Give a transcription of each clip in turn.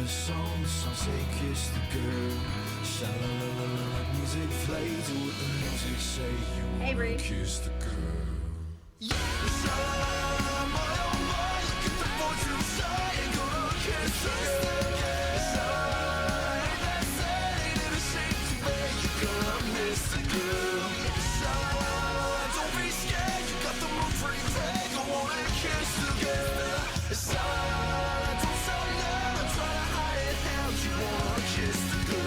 song, the song say kiss the girl. Sha-la-la-la-la, music plays with the music say you Hey, wanna Bree. kiss the girl. Sha-la-la-la-la, my oh my, get the fortune say you're gonna kiss the girl. Sha-la-la-la, ain't that sad, ain't it a shame to be you're gonna miss the girl. Sha-la-la-la, don't be scared, you got the mood pretty bad, you wanna kiss the girl. Sha-la-la-la, don't sound loud, I'm trying to hide it out, you wanna kiss the girl.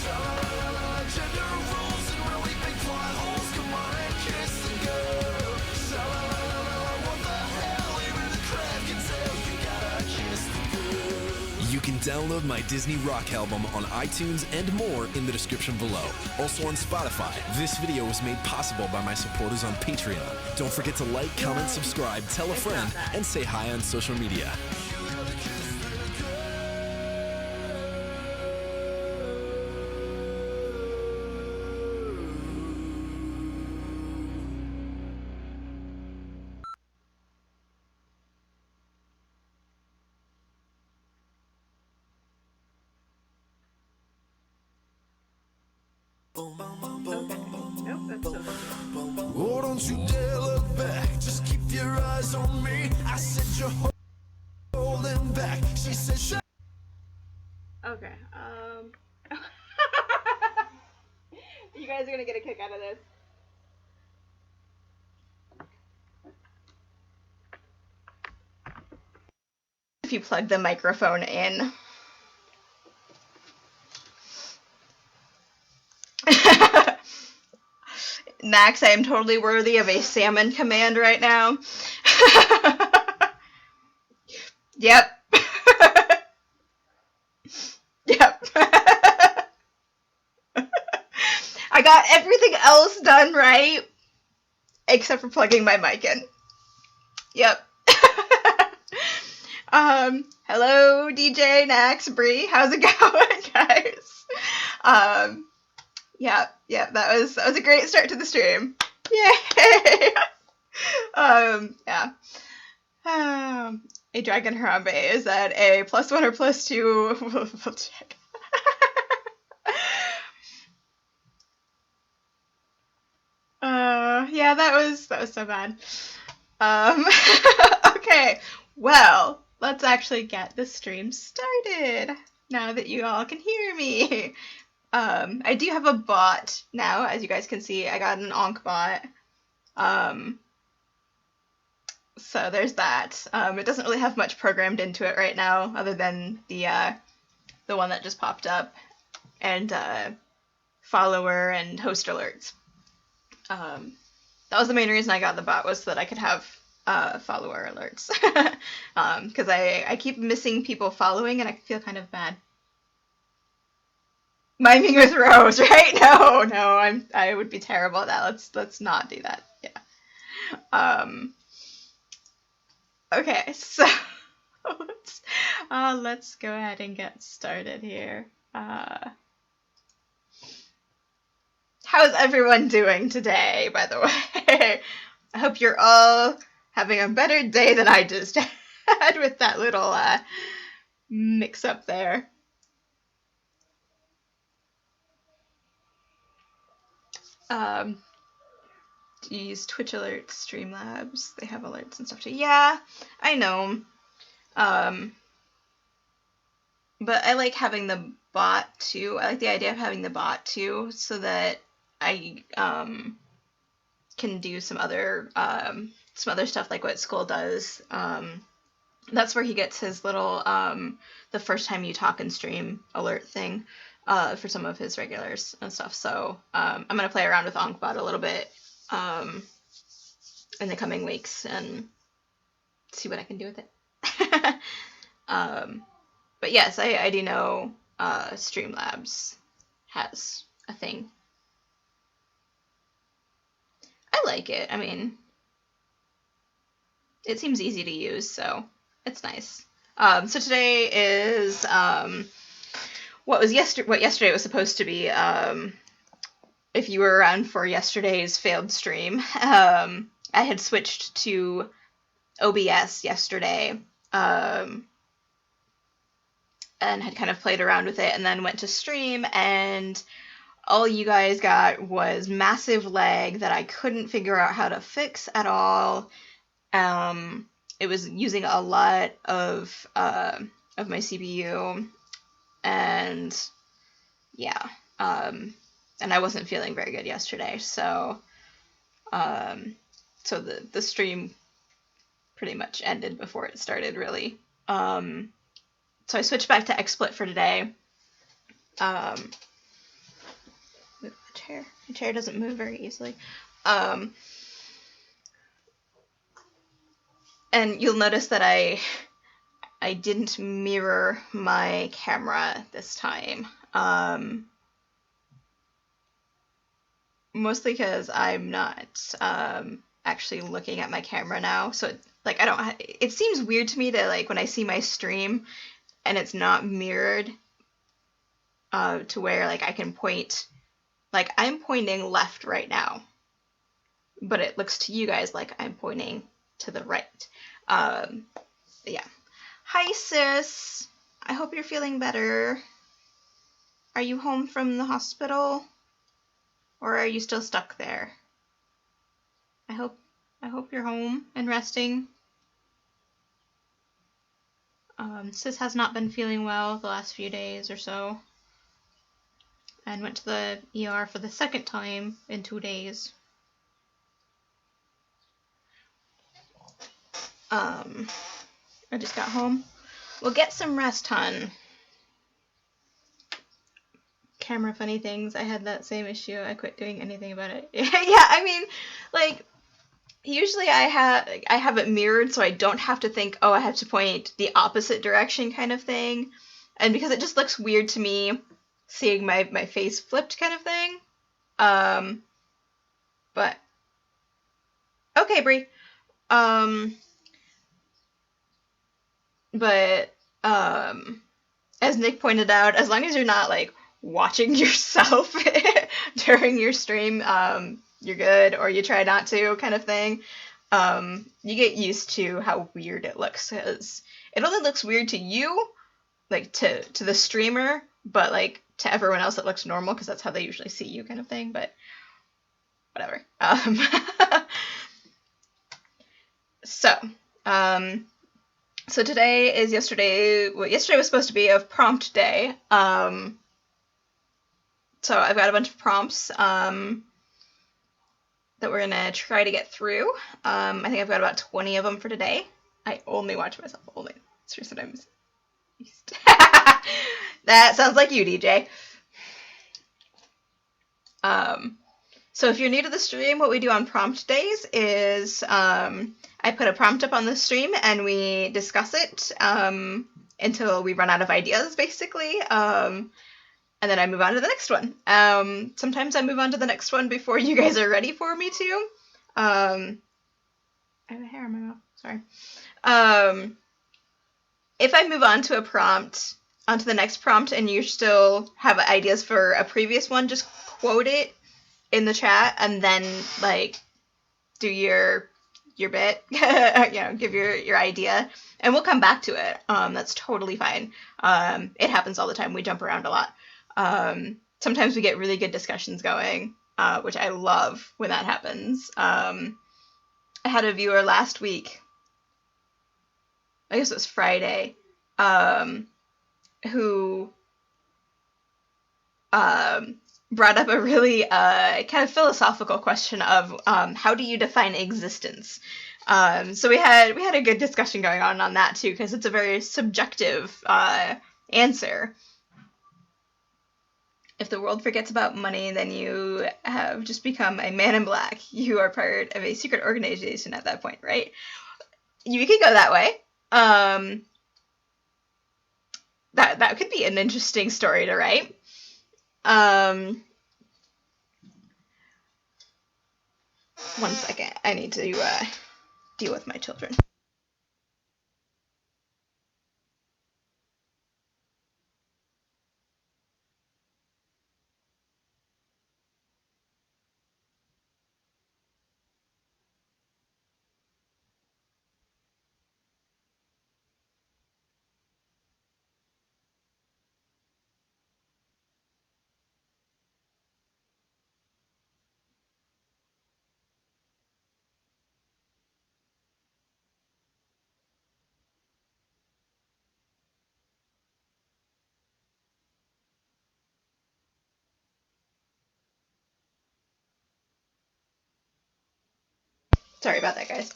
Sha-la-la-la, gender rules and really big plot holes, come on and kiss the girl. Sha-la-la-la, what the hell, even the crowd can tell you gotta kiss the girl. You can download my Disney Rock album on iTunes and more in the description below. Also on Spotify. This video was made possible by my supporters on Patreon. Don't forget to like, comment, subscribe, tell a friend, and say hi on social media. Nope, that's so funny. Oh, don't you dare look back, just keep your eyes on me. I said you're holding back. She said shut. Okay, you guys are gonna get a kick out of this. If you plug the microphone in. Max, I am totally worthy of a salmon command right now. Yep. Yep. I got everything else done right, except for plugging my mic in. Yep. Hello, DJ, Nax, Bree. How's it going, guys? Yeah, that was a great start to the stream. Yay! Yeah. A Dragon Harambe, is that a +1 or +2? We'll check. Yeah, that was so bad. Okay, well, let's actually get the stream started now that you all can hear me. I do have a bot now, as you guys can see. I got an Onk bot. So there's that. It doesn't really have much programmed into it right now, other than the one that just popped up, and follower and host alerts. That was the main reason I got the bot, was so that I could have follower alerts. Because I keep missing people following, and I feel kind of bad. Miming with Rose, right? No, I would be terrible at that. Let's not do that. Yeah. Okay, so let's go ahead and get started here. How's everyone doing today, by the way? I hope you're all having a better day than I just had with that little mix-up there. Do you use Twitch alerts, Streamlabs? They have alerts and stuff too. Yeah, I know. But I like having the bot too. I like the idea of having the bot too, so that I can do some other stuff like what Skull does. That's where he gets his little the first time you talk and stream alert thing for some of his regulars and stuff. So I'm gonna play around with Onkbot a little bit in the coming weeks and see what I can do with it. But yes, I do know Streamlabs has a thing. I like it. I mean, it seems easy to use, so it's nice. So today is what yesterday was supposed to be. If you were around for yesterday's failed stream, I had switched to OBS yesterday. and had kind of played around with it, and then went to stream, and all you guys got was massive lag that I couldn't figure out how to fix at all. It was using a lot of my CPU, and yeah, and I wasn't feeling very good yesterday, so the stream pretty much ended before it started, really. So I switched back to XSplit for today. Move the chair. The chair doesn't move very easily. And you'll notice that I didn't mirror my camera this time. Mostly because I'm not actually looking at my camera now, so like I don't. It seems weird to me that like when I see my stream and it's not mirrored, to where like I can point, like I'm pointing left right now, but it looks to you guys like I'm pointing to the right. Yeah. Hi, sis. I hope you're feeling better. Are you home from the hospital? Or are you still stuck there? I hope you're home and resting. Sis has not been feeling well the last few days or so, and went to the ER for the second time in 2 days. I just got home. Well, get some rest, hun. Camera funny things. I had that same issue. I quit doing anything about it. Yeah, I mean, like, usually I have it mirrored so I don't have to think, oh, I have to point the opposite direction kind of thing. And because it just looks weird to me seeing my face flipped kind of thing. But okay, Brie. But as Nick pointed out, as long as you're not like watching yourself during your stream, you're good, or you try not to kind of thing. You get used to how weird it looks, because it only looks weird to you, like to the streamer, but like to everyone else it looks normal because that's how they usually see you kind of thing, but whatever. So today is yesterday was supposed to be a prompt day. So I've got a bunch of prompts that we're gonna try to get through. I think I've got about 20 of them for today. I only watch myself, only. Sometimes. That sounds like you, DJ. So if you're new to the stream, what we do on prompt days is I put a prompt up on the stream and we discuss it until we run out of ideas, basically. And then I move on to the next one. Sometimes I move on to the next one before you guys are ready for me to. I have a hair in my mouth. Sorry. If I move on to onto the next prompt, and you still have ideas for a previous one, just quote it in the chat, and then like do your bit, give your idea, and we'll come back to it. That's totally fine. It happens all the time. We jump around a lot. Sometimes we get really good discussions going, which I love when that happens. I had a viewer last week, I guess it was Friday, who brought up a really kind of philosophical question of how do you define existence? So we had a good discussion going on that too, because it's a very subjective answer. If the world forgets about money, then you have just become a man in black. You are part of a secret organization at that point, right? You could go that way. That could be an interesting story to write. One second. I need to deal with my children. Sorry about that, guys.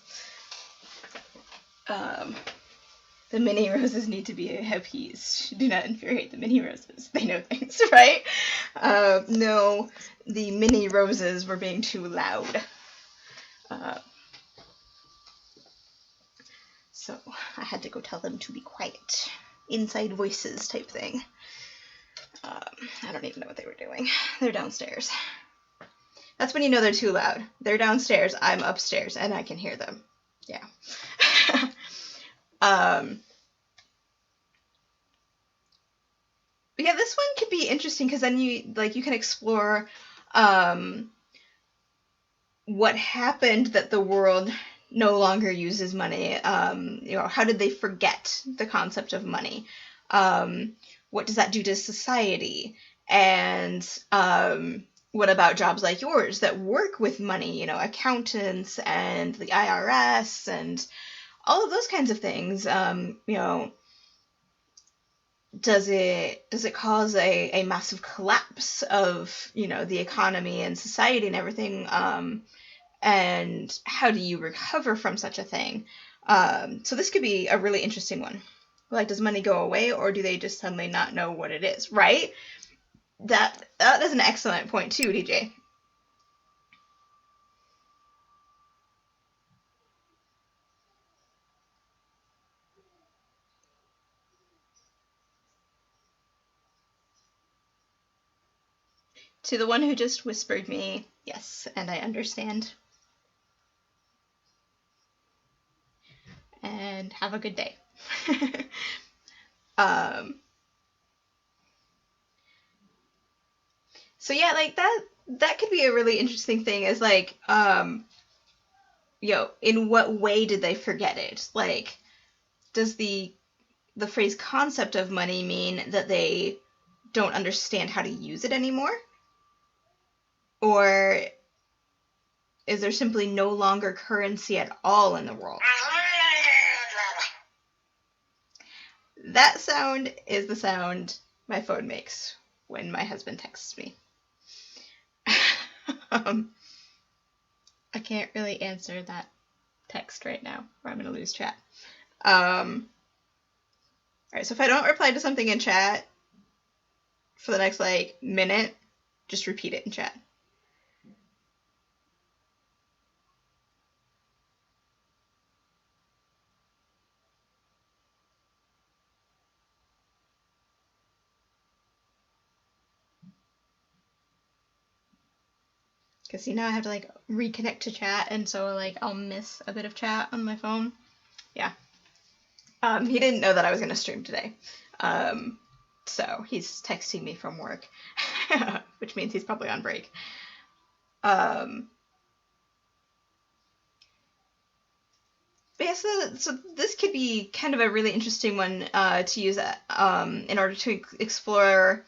The mini roses need to be appeased. Do not infuriate the mini roses. They know things, right? No, the mini roses were being too loud. So I had to go tell them to be quiet. Inside voices type thing. I don't even know what they were doing. They're downstairs. That's when you know they're too loud. They're downstairs, I'm upstairs, and I can hear them. Yeah. But yeah, this one could be interesting because then you can explore what happened that the world no longer uses money. How did they forget the concept of money? What does that do to society? And what about jobs like yours that work with money? Accountants and the IRS and all of those kinds of things. Does it cause a massive collapse of the economy and society and everything? And how do you recover from such a thing? So this could be a really interesting one. Like, does money go away, or do they just suddenly not know what it is? Right? That is an excellent point too, DJ. To the one who just whispered me, yes, and I understand. And have a good day. So yeah, like that could be a really interesting thing, is like, in what way did they forget it? Like, does the phrase concept of money mean that they don't understand how to use it anymore? Or is there simply no longer currency at all in the world? That sound is the sound my phone makes when my husband texts me. I can't really answer that text right now, or I'm going to lose chat. Alright, so if I don't reply to something in chat for the next, minute, just repeat it in chat. Because see, now I have to reconnect to chat, and so I'll miss a bit of chat on my phone. Yeah. He didn't know that I was going to stream today. So he's texting me from work, which means he's probably on break. But yeah, so this could be kind of a really interesting one to use in order to explore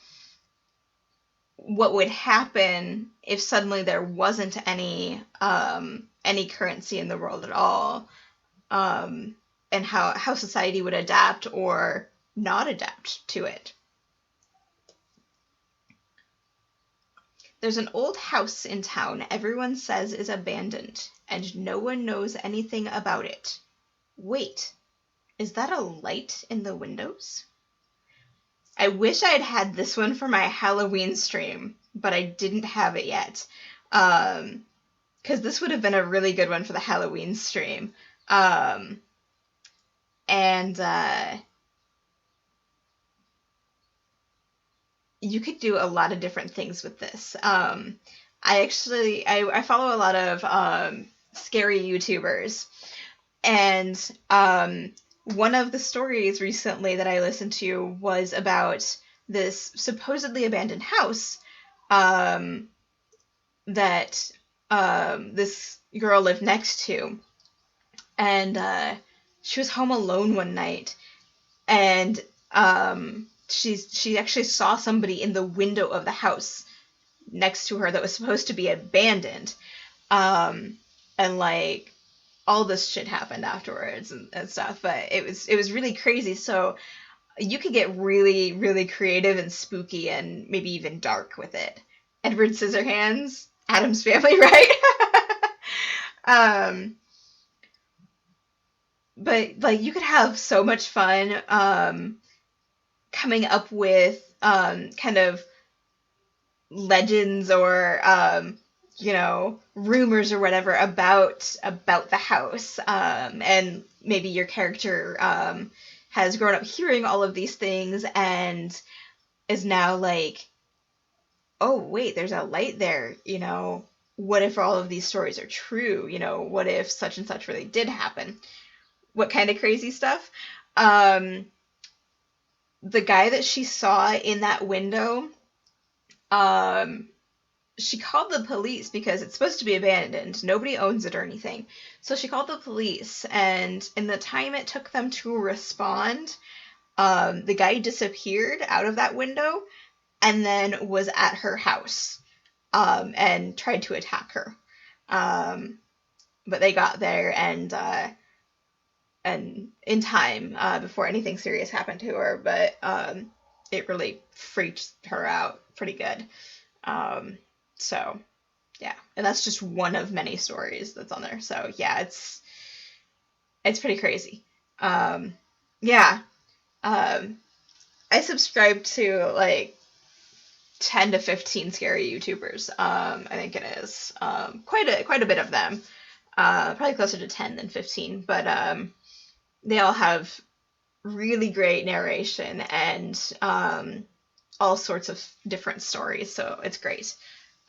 what would happen if suddenly there wasn't any currency in the world at all, and how society would adapt or not adapt to it. There's an old house in town everyone says is abandoned, and no one knows anything about it. Wait, is that a light in the windows? I wish I had this one for my Halloween stream, but I didn't have it yet. Because this would have been a really good one for the Halloween stream. You could do a lot of different things with this. I follow a lot of scary YouTubers, and one of the stories recently that I listened to was about this supposedly abandoned house that this girl lived next to, and she was home alone one night, and she actually saw somebody in the window of the house next to her that was supposed to be abandoned, and all this shit happened afterwards and stuff, but it was really crazy. So you could get really, really creative and spooky and maybe even dark with it. Edward Scissorhands, Addams Family, right? but like you could have so much fun coming up with kind of legends or rumors or whatever about the house, and maybe your character has grown up hearing all of these things and is now like, oh wait, there's a light there, what if all of these stories are true, what if such and such really did happen, what kind of crazy stuff. The guy that she saw in that window, um she called the police because it's supposed to be abandoned. Nobody owns it or anything. So she called the police, and in the time it took them to respond, the guy disappeared out of that window and then was at her house, and tried to attack her. But they got there and in time, before anything serious happened to her. But it really freaked her out pretty good. So yeah, and that's just one of many stories that's on there. So yeah, it's pretty crazy. Yeah, I subscribe to like 10 to 15 scary YouTubers. I think it is quite a bit of them. Probably closer to 10 than 15, but they all have really great narration and all sorts of different stories. So it's great.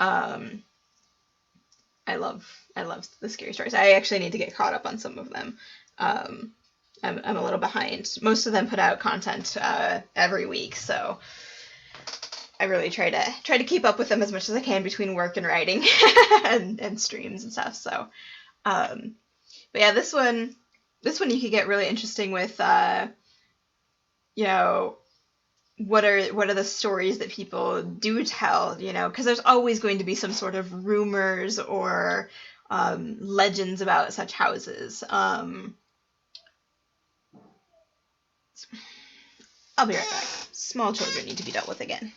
I love the scary stories. I actually need to get caught up on some of them. I'm a little behind. Most of them put out content every week, so I really try to keep up with them as much as I can between work and writing and streams and stuff. So, but yeah, this one you could get really interesting with what are the stories that people do tell, because there's always going to be some sort of rumors or legends about such houses. I'll be right back. Small children need to be dealt with again.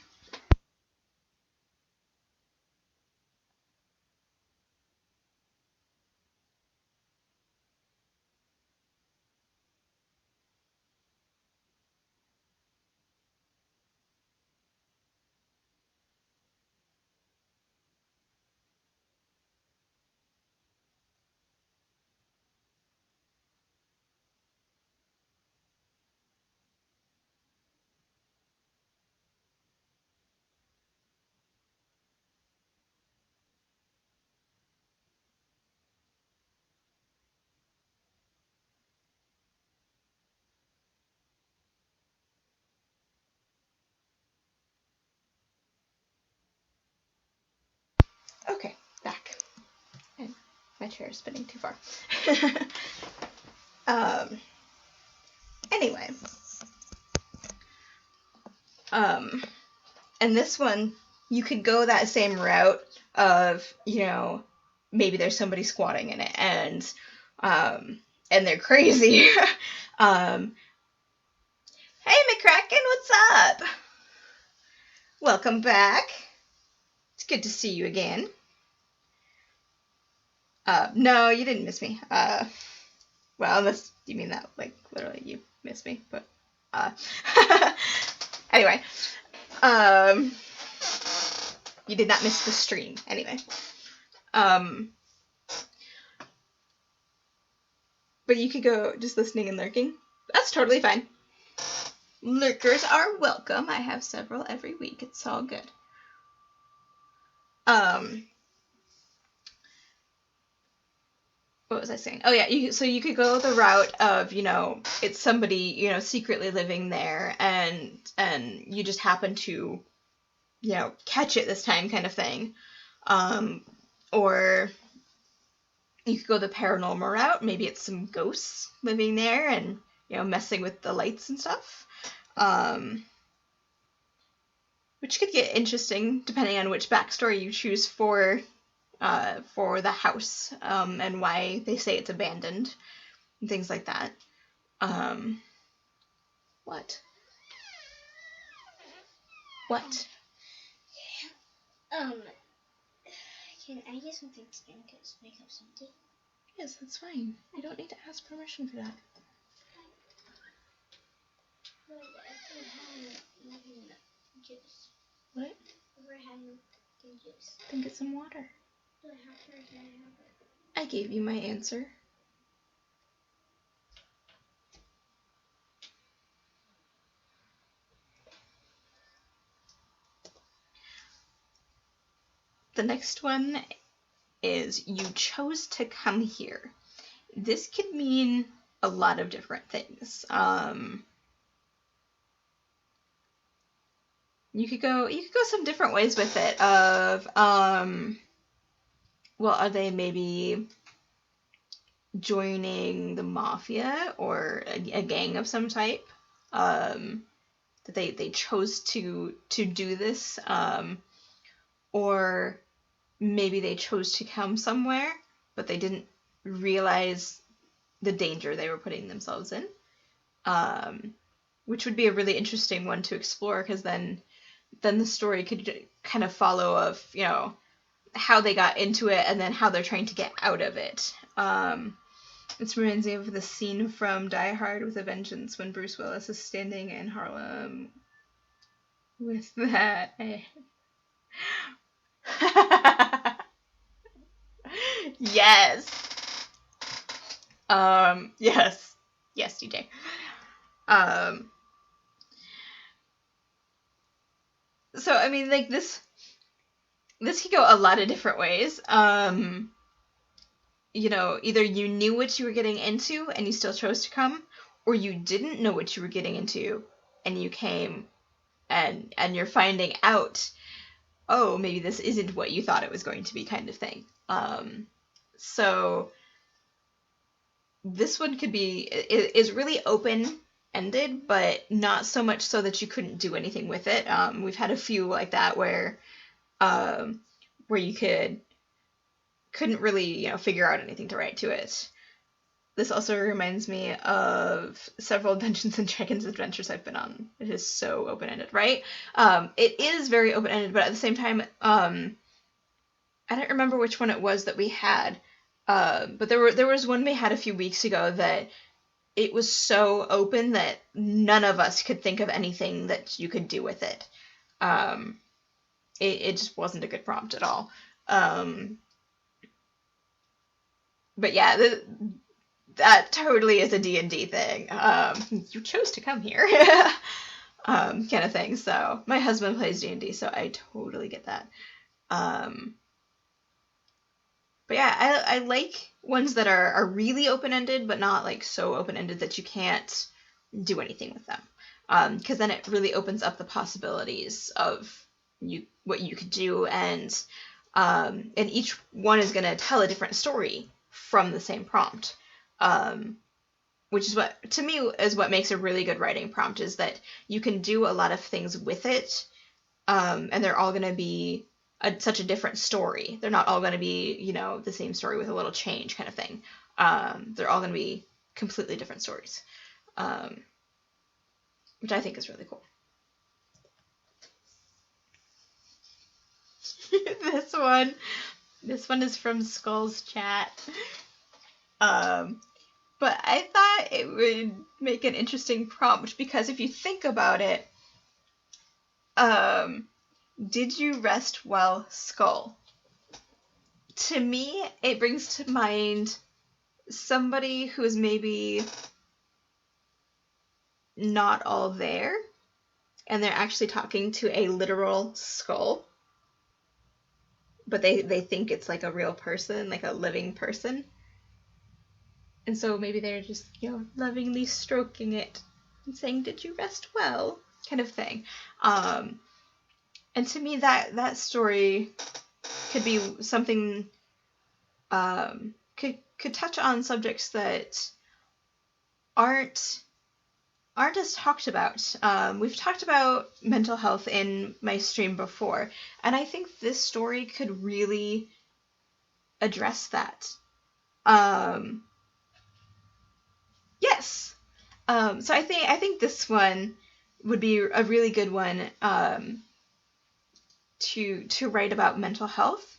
Okay, back. And my chair is spinning too far. um, anyway. And this one, you could go that same route of, maybe there's somebody squatting in it and they're crazy. Hey, McCracken, what's up? Welcome back. It's good to see you again. No, you didn't miss me. Well, unless you mean that, like, literally you missed me, but, anyway, you did not miss the stream, anyway. But you could go just listening and lurking. That's totally fine. Lurkers are welcome. I have several every week. It's all good. What was I saying? Oh yeah, so you could go the route of, it's somebody, secretly living there and you just happen to, catch it this time kind of thing. Or you could go the paranormal route. Maybe it's some ghosts living there and, messing with the lights and stuff. Which could get interesting depending on which backstory you choose for the house, and why they say it's abandoned and things like that. What? What? Can I get something to drink? Because my cup's empty. Yes, that's fine. You don't need to ask permission for that. juice. What? We're having the juice. Then get some water. Do I have to or can I have it? I gave you my answer. The next one is you chose to come here. This could mean a lot of different things. You could go some different ways with it of well, are they maybe joining the mafia or a gang of some type? That they chose to do this, or maybe they chose to come somewhere, but they didn't realize the danger they were putting themselves in, which would be a really interesting one to explore, because then the story could kind of follow of, you know, how they got into it and then how they're trying to get out of it. This reminds me of the scene from Die Hard with a Vengeance when Bruce Willis is standing in Harlem with that. Yes. Yes. Yes, DJ. So I mean, like, this could go a lot of different ways. You know, either you knew what you were getting into and you still chose to come, or you didn't know what you were getting into and you came, and you're finding out, oh, maybe this isn't what you thought it was going to be, kind of thing. So this one could be is really open-ended, but not so much so that you couldn't do anything with it. We've had a few like that where you couldn't really, you know, figure out anything to write to it. This also reminds me of several Dungeons and Dragons adventures I've been on. It is so open-ended, right? It is very open-ended, but at the same time, I don't remember which one it was that we had, but there was one we had a few weeks ago that it was so open that none of us could think of anything that you could do with it. It just wasn't a good prompt at all. But yeah, that totally is a D&D thing. You chose to come here, kind of thing. So my husband plays D&D, so I totally get that. But yeah, I like ones that are really open-ended, but not like so open-ended that you can't do anything with them. Because then it really opens up the possibilities of what you could do, and each one is going to tell a different story from the same prompt, which is what, to me, is what makes a really good writing prompt, is that you can do a lot of things with it, and they're all going to be such a different story. They're not all going to be, you know, the same story with a little change, kind of thing. They're all going to be completely different stories, which I think is really cool. This one is from Skull's chat. But I thought it would make an interesting prompt, because if you think about it, did you rest well, Skull? To me, it brings to mind somebody who is maybe not all there, and they're actually talking to a literal skull, but they think it's like a real person, like a living person. And so maybe they're just, you know, lovingly stroking it and saying, "Did you rest well?" kind of thing. And to me, that story could be something, could touch on subjects that aren't as talked about. We've talked about mental health in my stream before, and I think this story could really address that. Yes. So I think this one would be a really good one to write about mental health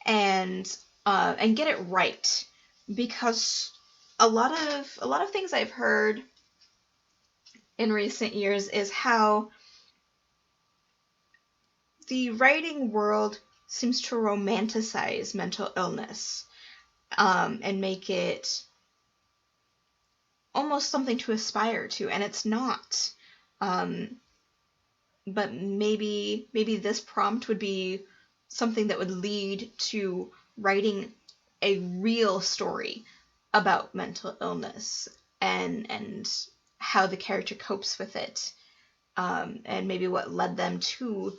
and get it right, because a lot of things I've heard in recent years is how the writing world seems to romanticize mental illness, and make it almost something to aspire to, and it's not. But maybe this prompt would be something that would lead to writing a real story about mental illness and how the character copes with it, and maybe what led them to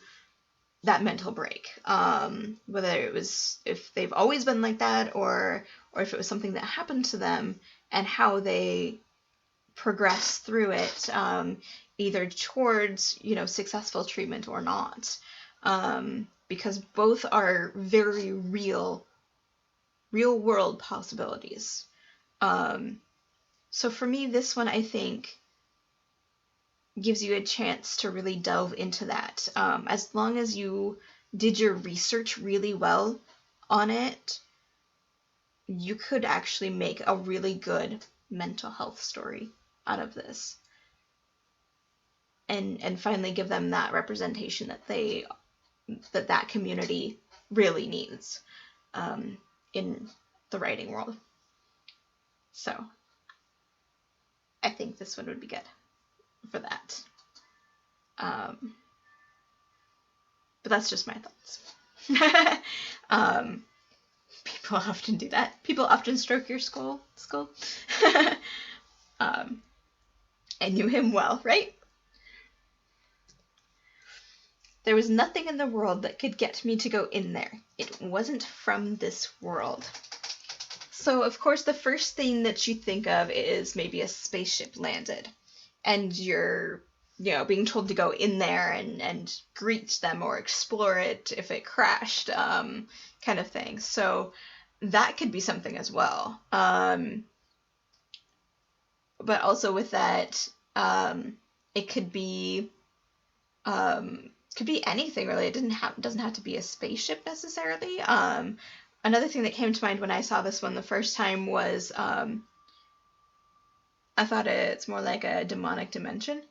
that mental break, whether it was if they've always been like that, or if it was something that happened to them and how they progress through it, either towards successful treatment or not, because both are very real world possibilities. So for me, this one, I think, gives you a chance to really delve into that. As long as you did your research really well on it, you could actually make a really good mental health story out of this, and finally give them that representation that that community really needs, in the writing world. So I think this one would be good for that. But that's just my thoughts. People often do that. People often stroke your skull. I knew him well, right? There was nothing in the world that could get me to go in there. It wasn't from this world. So, of course, the first thing that you think of is maybe a spaceship landed, and you're, being told to go in there and greet them or explore it if it crashed, kind of thing. So that could be something as well. But also with that, it could be anything really. It doesn't have to be a spaceship necessarily. Another thing that came to mind when I saw this one the first time was, I thought it's more like a demonic dimension.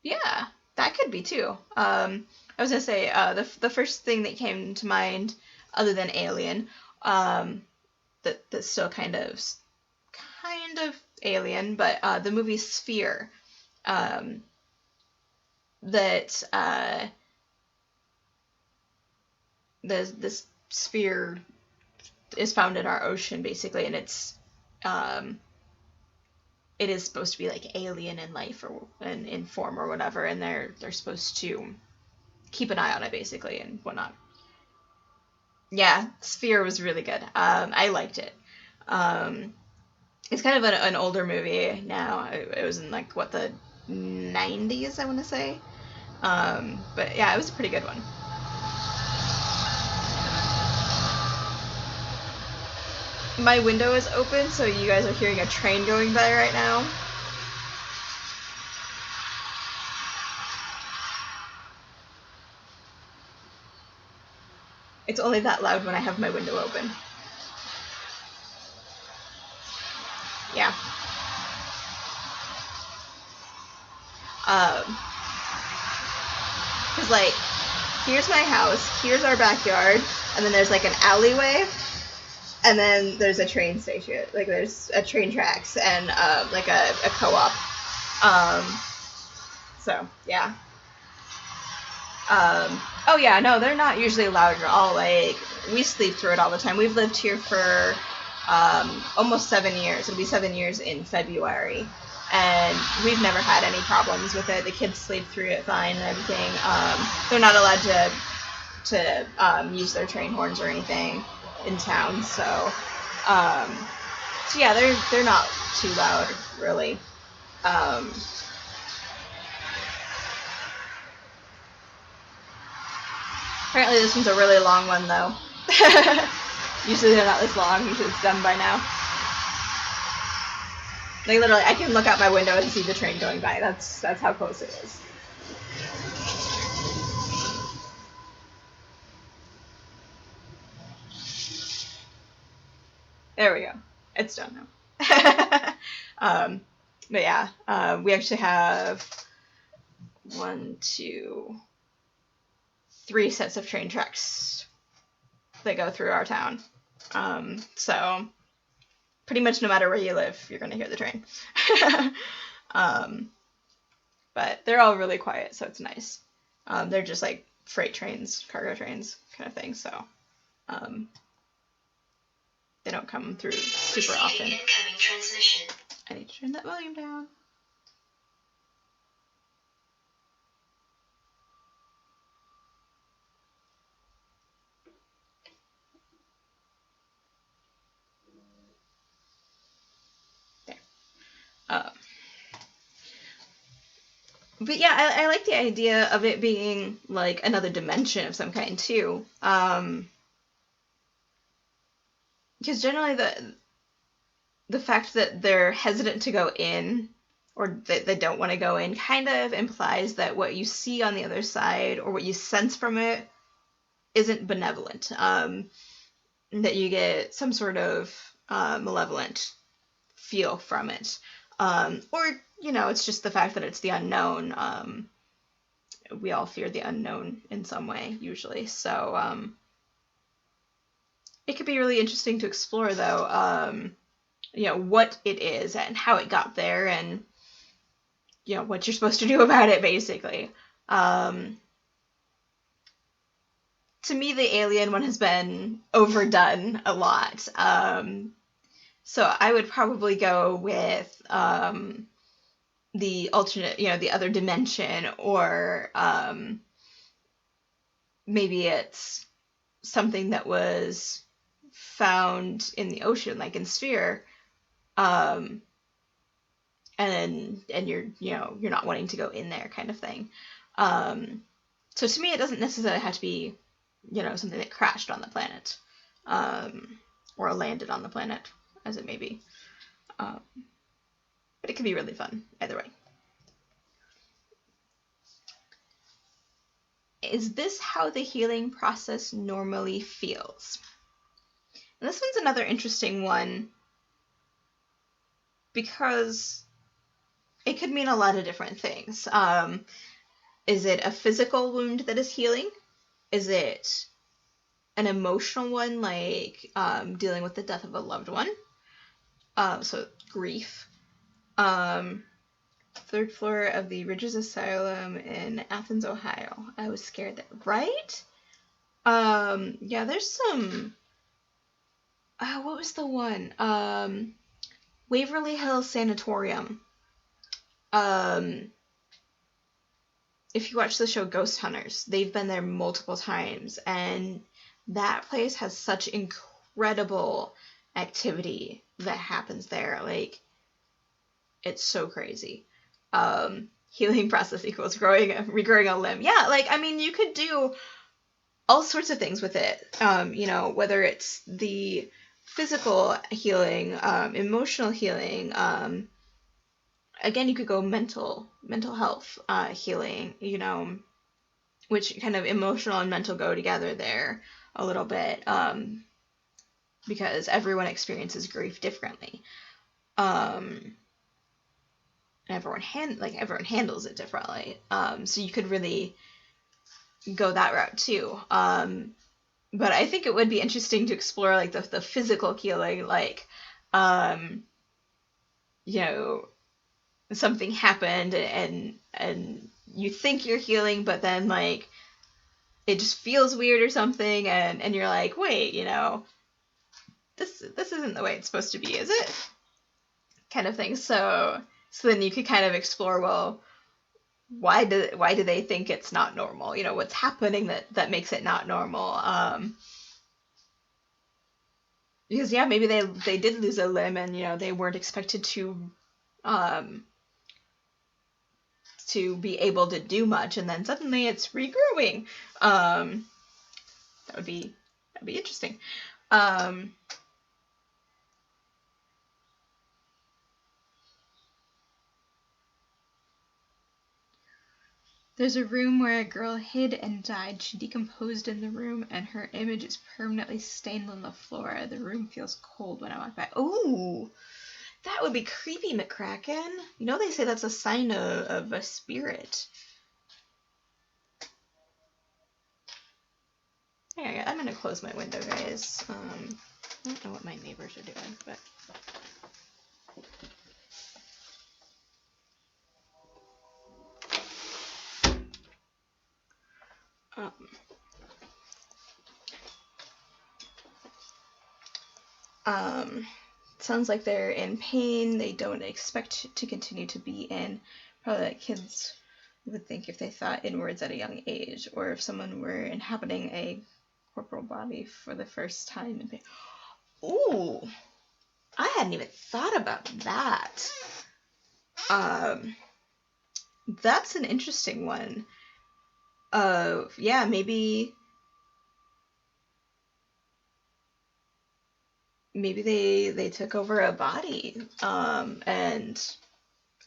Yeah, that could be too. I was gonna say, the first thing that came to mind, other than Alien, that's still kind of Alien, but the movie Sphere, that this sphere is found in our ocean, basically, and it is supposed to be like alien in life or in form or whatever, and they're supposed to keep an eye on it, basically, and whatnot. Yeah, Sphere was really good. I liked it. It's kind of an older movie now. It was in like the 90s, I want to say. But yeah, it was a pretty good one. My window is open, so you guys are hearing a train going by right now. It's only that loud when I have my window open. Yeah. Cause like, here's my house, here's our backyard, and then there's like an alleyway, and then there's a train station, like there's a train tracks, and like a co-op. So yeah. Oh yeah, no, they're not usually loud at all. Like, we sleep through it all the time. We've lived here for almost 7 years. It'll be 7 years in February, and we've never had any problems with it. The kids sleep through it fine and everything. They're not allowed to use their train horns or anything in town, so yeah, they're not too loud, really. Apparently this one's a really long one, though. Usually they're not this long. Usually it's done by now. Like, literally, I can look out my window and see the train going by. That's how close it is. There we go. It's done now. But yeah, we actually have 1, 2, 3 sets of train tracks that go through our town. So pretty much no matter where you live, you're going to hear the train. But they're all really quiet, so it's nice. They're just like freight trains, cargo trains kind of thing, so they don't come through super often. Incoming transmission. I need to turn that volume down. There. But yeah, I like the idea of it being like another dimension of some kind too. Because generally the fact that they're hesitant to go in, or that they don't want to go in, kind of implies that what you see on the other side, or what you sense from it, isn't benevolent. That you get some sort of malevolent feel from it. Or, you know, it's just the fact that it's the unknown. We all fear the unknown in some way, usually. So, it could be really interesting to explore, though, you know, what it is and how it got there and, you know, what you're supposed to do about it, basically. To me, the alien one has been overdone a lot. So I would probably go with the alternate, you know, the other dimension, or maybe it's something that was found in the ocean, like in Sphere, and you're, you know, you're not wanting to go in there, kind of thing. So to me, it doesn't necessarily have to be, you know, something that crashed on the planet, or landed on the planet, as it may be. But it can be really fun either way. Is this how the healing process normally feels? And this one's another interesting one, because it could mean a lot of different things. Is it a physical wound that is healing? Is it an emotional one, like dealing with the death of a loved one? So grief. Third floor of the Ridges Asylum in Athens, Ohio. I was scared that, right? Yeah, there's some. What was the one? Waverly Hills Sanatorium. If you watch the show Ghost Hunters, they've been there multiple times, and that place has such incredible activity that happens there. Like, it's so crazy. Healing process equals regrowing a limb. Yeah, like, I mean, you could do all sorts of things with it. You know, whether it's the physical healing, emotional healing, again, you could go mental health healing, you know, which kind of emotional and mental go together there a little bit, because everyone experiences grief differently. Everyone handles it differently. So you could really go that route too. But I think it would be interesting to explore like the physical healing, like, you know, something happened and you think you're healing, but then like it just feels weird or something, and you're like, wait, you know, this isn't the way it's supposed to be, is it? Kind of thing. So then you could kind of explore, well, why do they think it's not normal? You know, what's happening that makes it not normal? Because yeah, maybe they did lose a limb, and you know, they weren't expected to be able to do much, and then suddenly it's regrowing. That'd be interesting. There's a room where a girl hid and died. She decomposed in the room, and her image is permanently stained on the floor. The room feels cold when I walk by. Ooh, that would be creepy, McCracken. You know, they say that's a sign of a spirit. Yeah, I'm gonna close my window, guys. I don't know what my neighbors are doing, but. Um, sounds like they're in pain. They don't expect to continue to be in. Probably like kids would think if they thought inwards at a young age, or if someone were inhabiting a corporal body for the first time in pain. Ooh, I hadn't even thought about that. That's an interesting one. Yeah, maybe they took over a body, and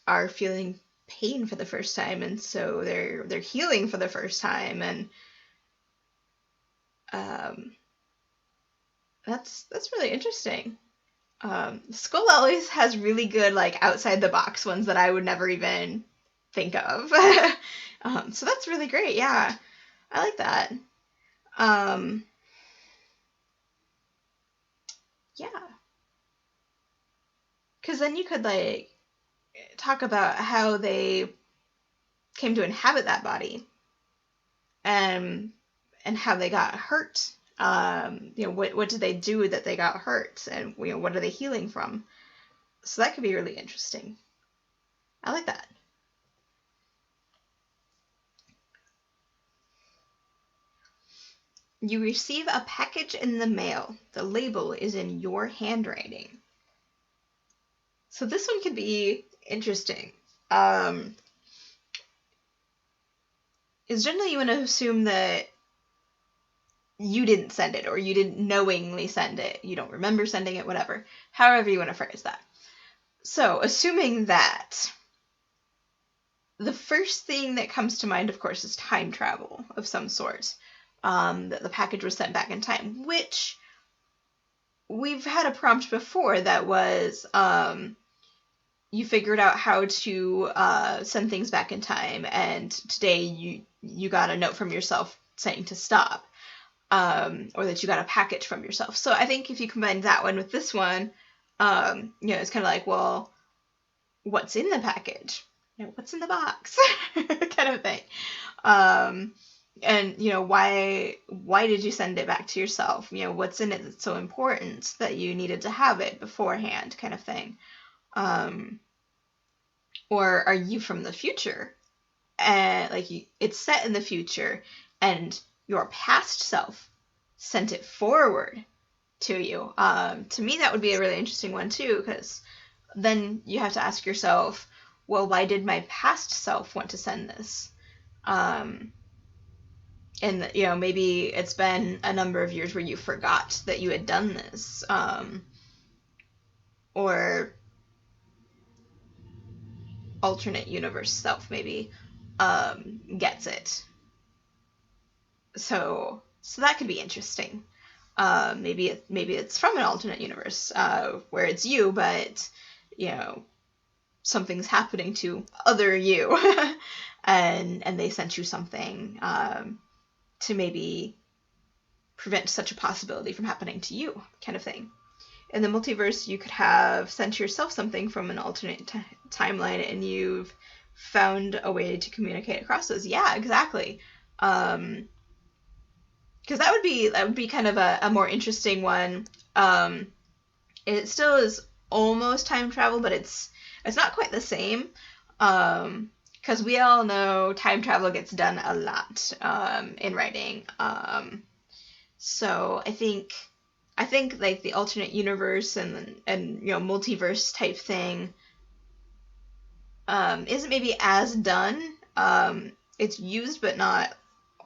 are feeling pain for the first time, and so they're healing for the first time, and that's really interesting. Skull always has really good like outside the box ones that I would never even think of. So that's really great. Yeah, I like that. Yeah, because then you could like talk about how they came to inhabit that body, and how they got hurt. What did they do that they got hurt, and what are they healing from? So that could be really interesting. I like that. You receive a package in the mail. The label is in your handwriting. So this one could be interesting. Is generally you want to assume that you didn't send it, or you didn't knowingly send it. You don't remember sending it, whatever. However you want to phrase that. So, assuming that, the first thing that comes to mind, of course, is time travel of some sort. That the package was sent back in time, which we've had a prompt before that was you figured out how to send things back in time, and today you got a note from yourself saying to stop, or that you got a package from yourself. So I think if you combine that one with this one, it's kind of like, well, what's in the package? What's in the box? kind of thing. And why did you send it back to yourself? What's in it that's so important that you needed to have it beforehand, kind of thing. Or are you from the future, and it's set in the future, and your past self sent it forward to you? To me, that would be a really interesting one too, because then you have to ask yourself, well, why did my past self want to send this? And maybe it's been a number of years where you forgot that you had done this, or alternate universe self maybe gets it. So that could be interesting. Maybe it's from an alternate universe where it's you, but something's happening to other you, and they sent you something to maybe prevent such a possibility from happening to you, kind of thing. In the multiverse, you could have sent yourself something from an alternate timeline, and you've found a way to communicate across those. Yeah, exactly. Because that would be kind of a more interesting one. It still is almost time travel, but it's not quite the same. Because we all know time travel gets done a lot in writing. So I think like the alternate universe and multiverse type thing isn't maybe as done. It's used but not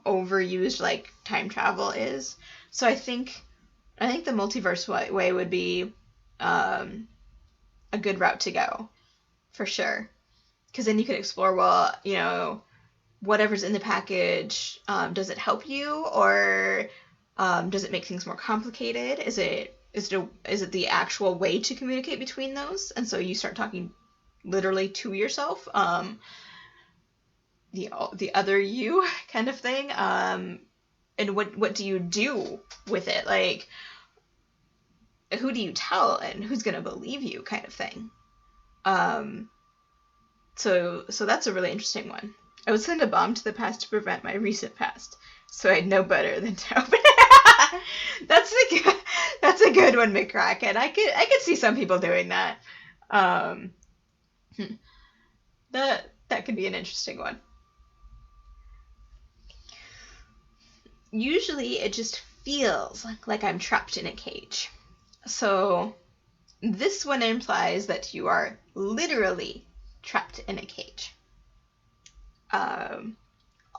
overused like time travel is. So I think the multiverse way would be a good route to go, for sure. Because then you could explore, well, whatever's in the package, does it help you, or does it make things more complicated? Is it the actual way to communicate between those? And so you start talking literally to yourself, the other you kind of thing. what do you do with it? Like, who do you tell and who's going to believe you, kind of thing. So that's a really interesting one. I would send a bomb to the past to prevent my recent past, so I'd know better than to open it. That's a good one, McCracken. I could see some people doing that. That could be an interesting one. Usually it just feels like I'm trapped in a cage. So this one implies that you are literally trapped in a cage.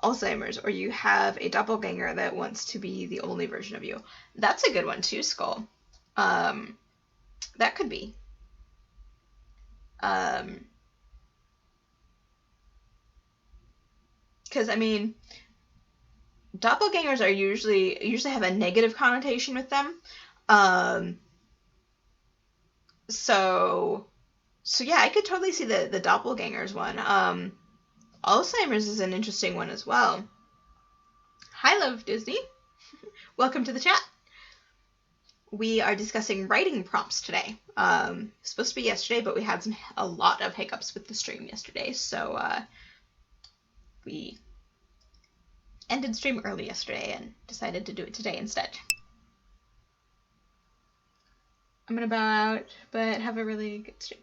Alzheimer's, or you have a doppelganger that wants to be the only version of you. That's a good one too, Skull. That could be. Because I mean, doppelgangers are usually have a negative connotation with them. So yeah, I could totally see the doppelgangers one. Alzheimer's is an interesting one as well. Hi, Love Disney. Welcome to the chat. We are discussing writing prompts today. Supposed to be yesterday, but we had a lot of hiccups with the stream yesterday, so we ended stream early yesterday and decided to do it today instead. I'm gonna bow out, but have a really good stream.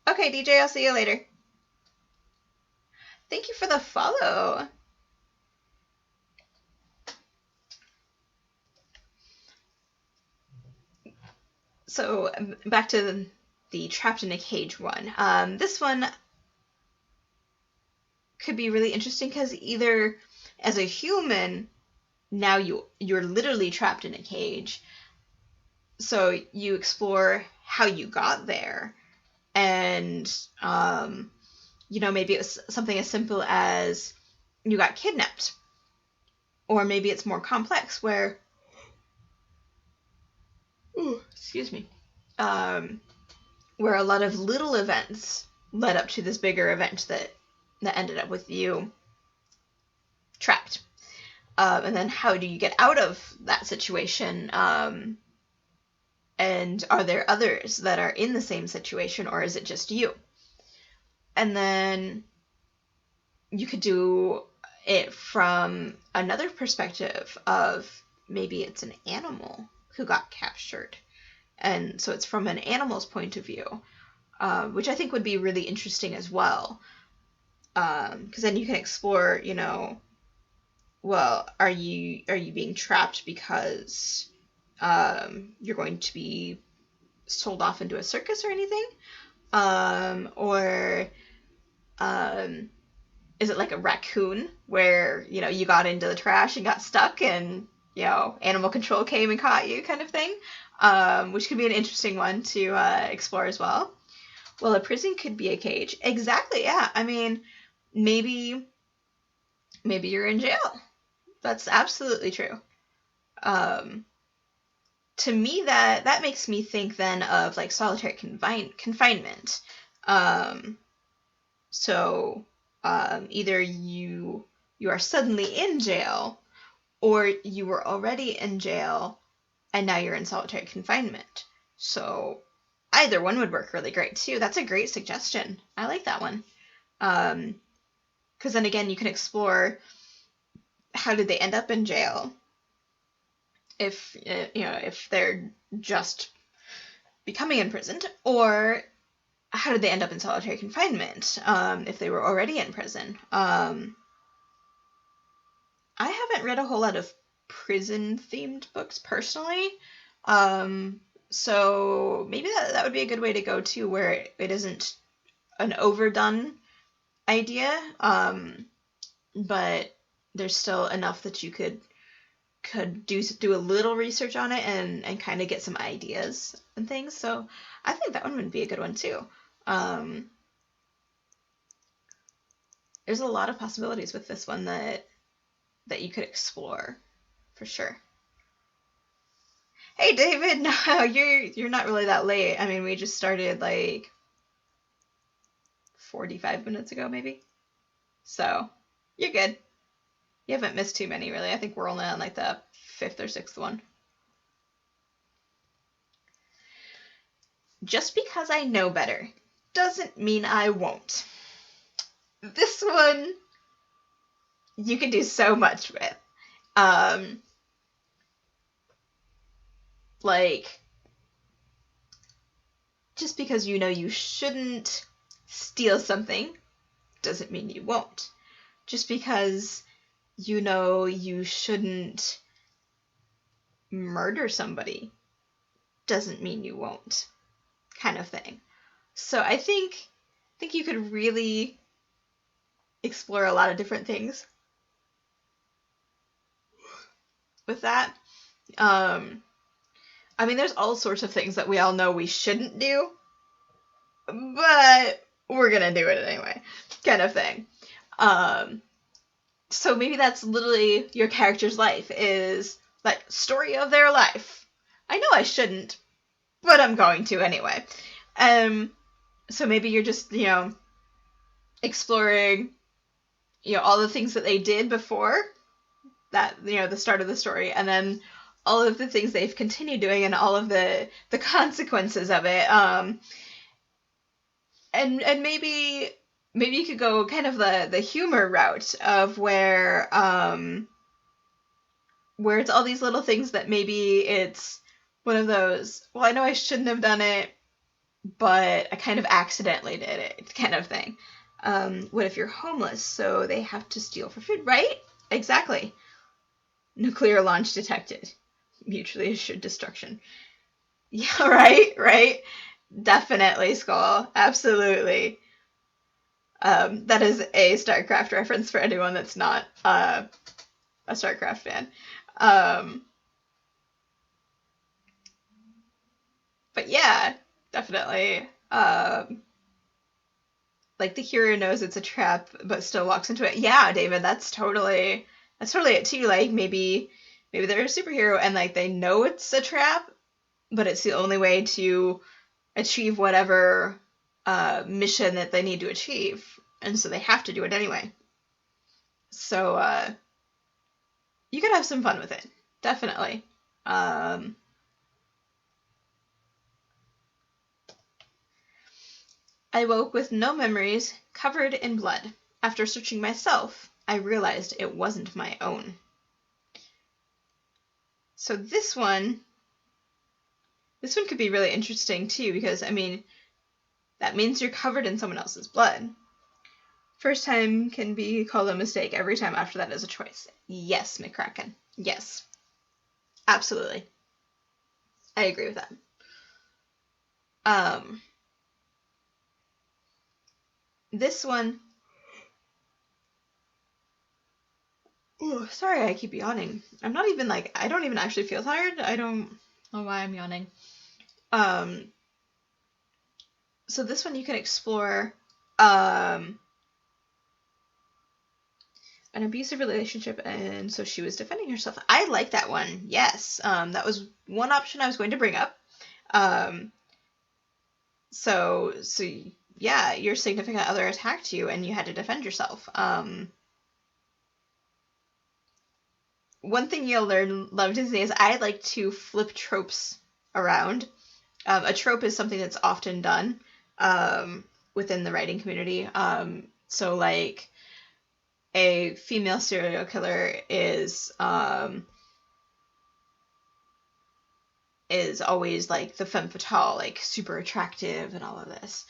Okay, DJ, I'll see you later. Thank you for the follow. So back to the trapped in a cage one. This one could be really interesting because either as a human, now you're literally trapped in a cage. So you explore how you got there, and maybe it was something as simple as you got kidnapped, or maybe it's more complex where, excuse me, where a lot of little events led up to this bigger event that ended up with you trapped. And then how do you get out of that situation? And are there others that are in the same situation, or is it just you? And then you could do it from another perspective of maybe it's an animal who got captured. And so it's from an animal's point of view, which I think would be really interesting as well. Because then you can explore, well, are you being trapped because you're going to be sold off into a circus or anything? Or is it like a raccoon where, you got into the trash and got stuck and, animal control came and caught you kind of thing? Which could be an interesting one to explore as well. Well, a prison could be a cage. Exactly, yeah. I mean, maybe you're in jail. That's absolutely true. To me, that makes me think then of like solitary confinement. So either you are suddenly in jail, or you were already in jail and now you're in solitary confinement. So either one would work really great too. That's a great suggestion. I like that one. Because then again, you can explore how did they end up in jail. If they're just becoming imprisoned, or how did they end up in solitary confinement if they were already in prison. I haven't read a whole lot of prison-themed books personally, so maybe that would be a good way to go too, where it isn't an overdone idea, but there's still enough that you could do a little research on it and kind of get some ideas and things. So I think that one would be a good one too. There's a lot of possibilities with this one that you could explore for sure. Hey David, no, you're not really that late. I mean, we just started like 45 minutes ago maybe. So you're good. You haven't missed too many, really. I think we're only on like the 5th or 6th one. Just because I know better doesn't mean I won't. This one you can do so much with. Like, just because you know you shouldn't steal something doesn't mean you won't. Just because you know you shouldn't murder somebody doesn't mean you won't, kind of thing. So I think you could really explore a lot of different things with that. I mean, there's all sorts of things that we all know we shouldn't do, but we're gonna do it anyway, kind of thing. So maybe that's literally your character's life, is like story of their life. I know I shouldn't, but I'm going to anyway. So maybe you're just, exploring, all the things that they did before that, the start of the story, and then all of the things they've continued doing and all of the consequences of it. And maybe you could go kind of the humor route of where it's all these little things that maybe it's one of those, well, I know I shouldn't have done it, but I kind of accidentally did it, kind of thing. What if you're homeless, so they have to steal for food, right? Exactly. Nuclear launch detected. Mutually assured destruction. Yeah, right? Definitely, Skull. Absolutely. That is a StarCraft reference for anyone that's not a StarCraft fan. But yeah, definitely. Like the hero knows it's a trap, but still walks into it. Yeah, David, that's totally it too. Like maybe they're a superhero and like they know it's a trap, but it's the only way to achieve whatever mission that they need to achieve, and so they have to do it anyway. So you could have some fun with it, definitely. I woke with no memories, covered in blood. After searching myself, I realized it wasn't my own. So this one could be really interesting too, because, I mean, that means you're covered in someone else's blood. First time can be called a mistake. Every time after that is a choice. Yes, McCracken. Yes. Absolutely. I agree with that. This one... Ooh, sorry, I keep yawning. I'm not even, like, I don't even actually feel tired. I don't know why I'm yawning. So this one you can explore an abusive relationship, and so she was defending herself. I like that one. Yes. That was one option I was going to bring up. So yeah, your significant other attacked you and you had to defend yourself. One thing you'll love Disney is I like to flip tropes around. A trope is something that's often done within the writing community. So like a female serial killer is always like the femme fatale, like super attractive and all of this.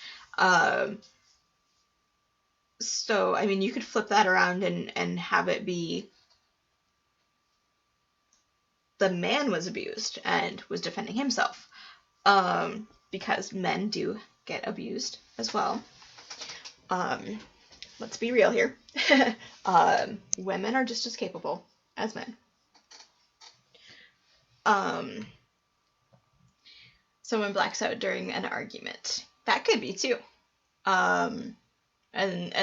So I mean, you could flip that around and have it be the man was abused and was defending himself, because men do get abused as well. Let's be real here. Women are just as capable as men. Someone blacks out during an argument. That could be too. And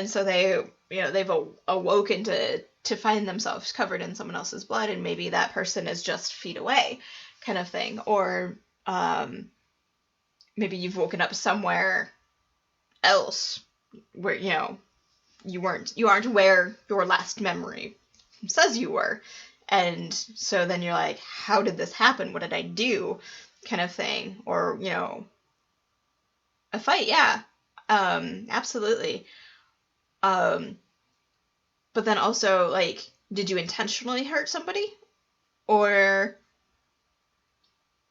so they've awoken to find themselves covered in someone else's blood, and maybe that person is just feet away, kind of thing. Or maybe you've woken up somewhere else where you aren't where your last memory says you were. And so then you're like, how did this happen? What did I do? Kind of thing. Or, you know, a fight, yeah. Absolutely. But then also, like, did you intentionally hurt somebody? Or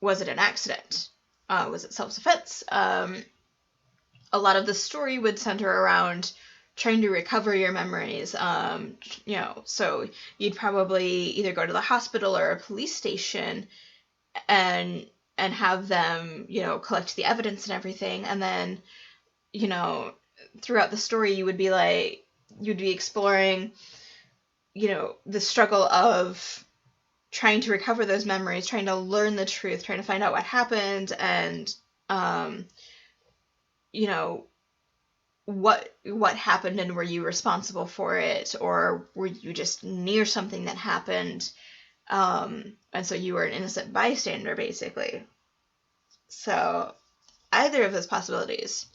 was it an accident? Was it self-defense? A lot of the story would center around trying to recover your memories. You know, so you'd probably either go to the hospital or a police station and have them, you know, collect the evidence and everything. And then, you know, throughout the story, you'd be exploring, you know, the struggle of trying to recover those memories, trying to learn the truth, trying to find out what happened, and, you know, what happened and were you responsible for it, or were you just near something that happened, and so you were an innocent bystander, basically. So either of those possibilities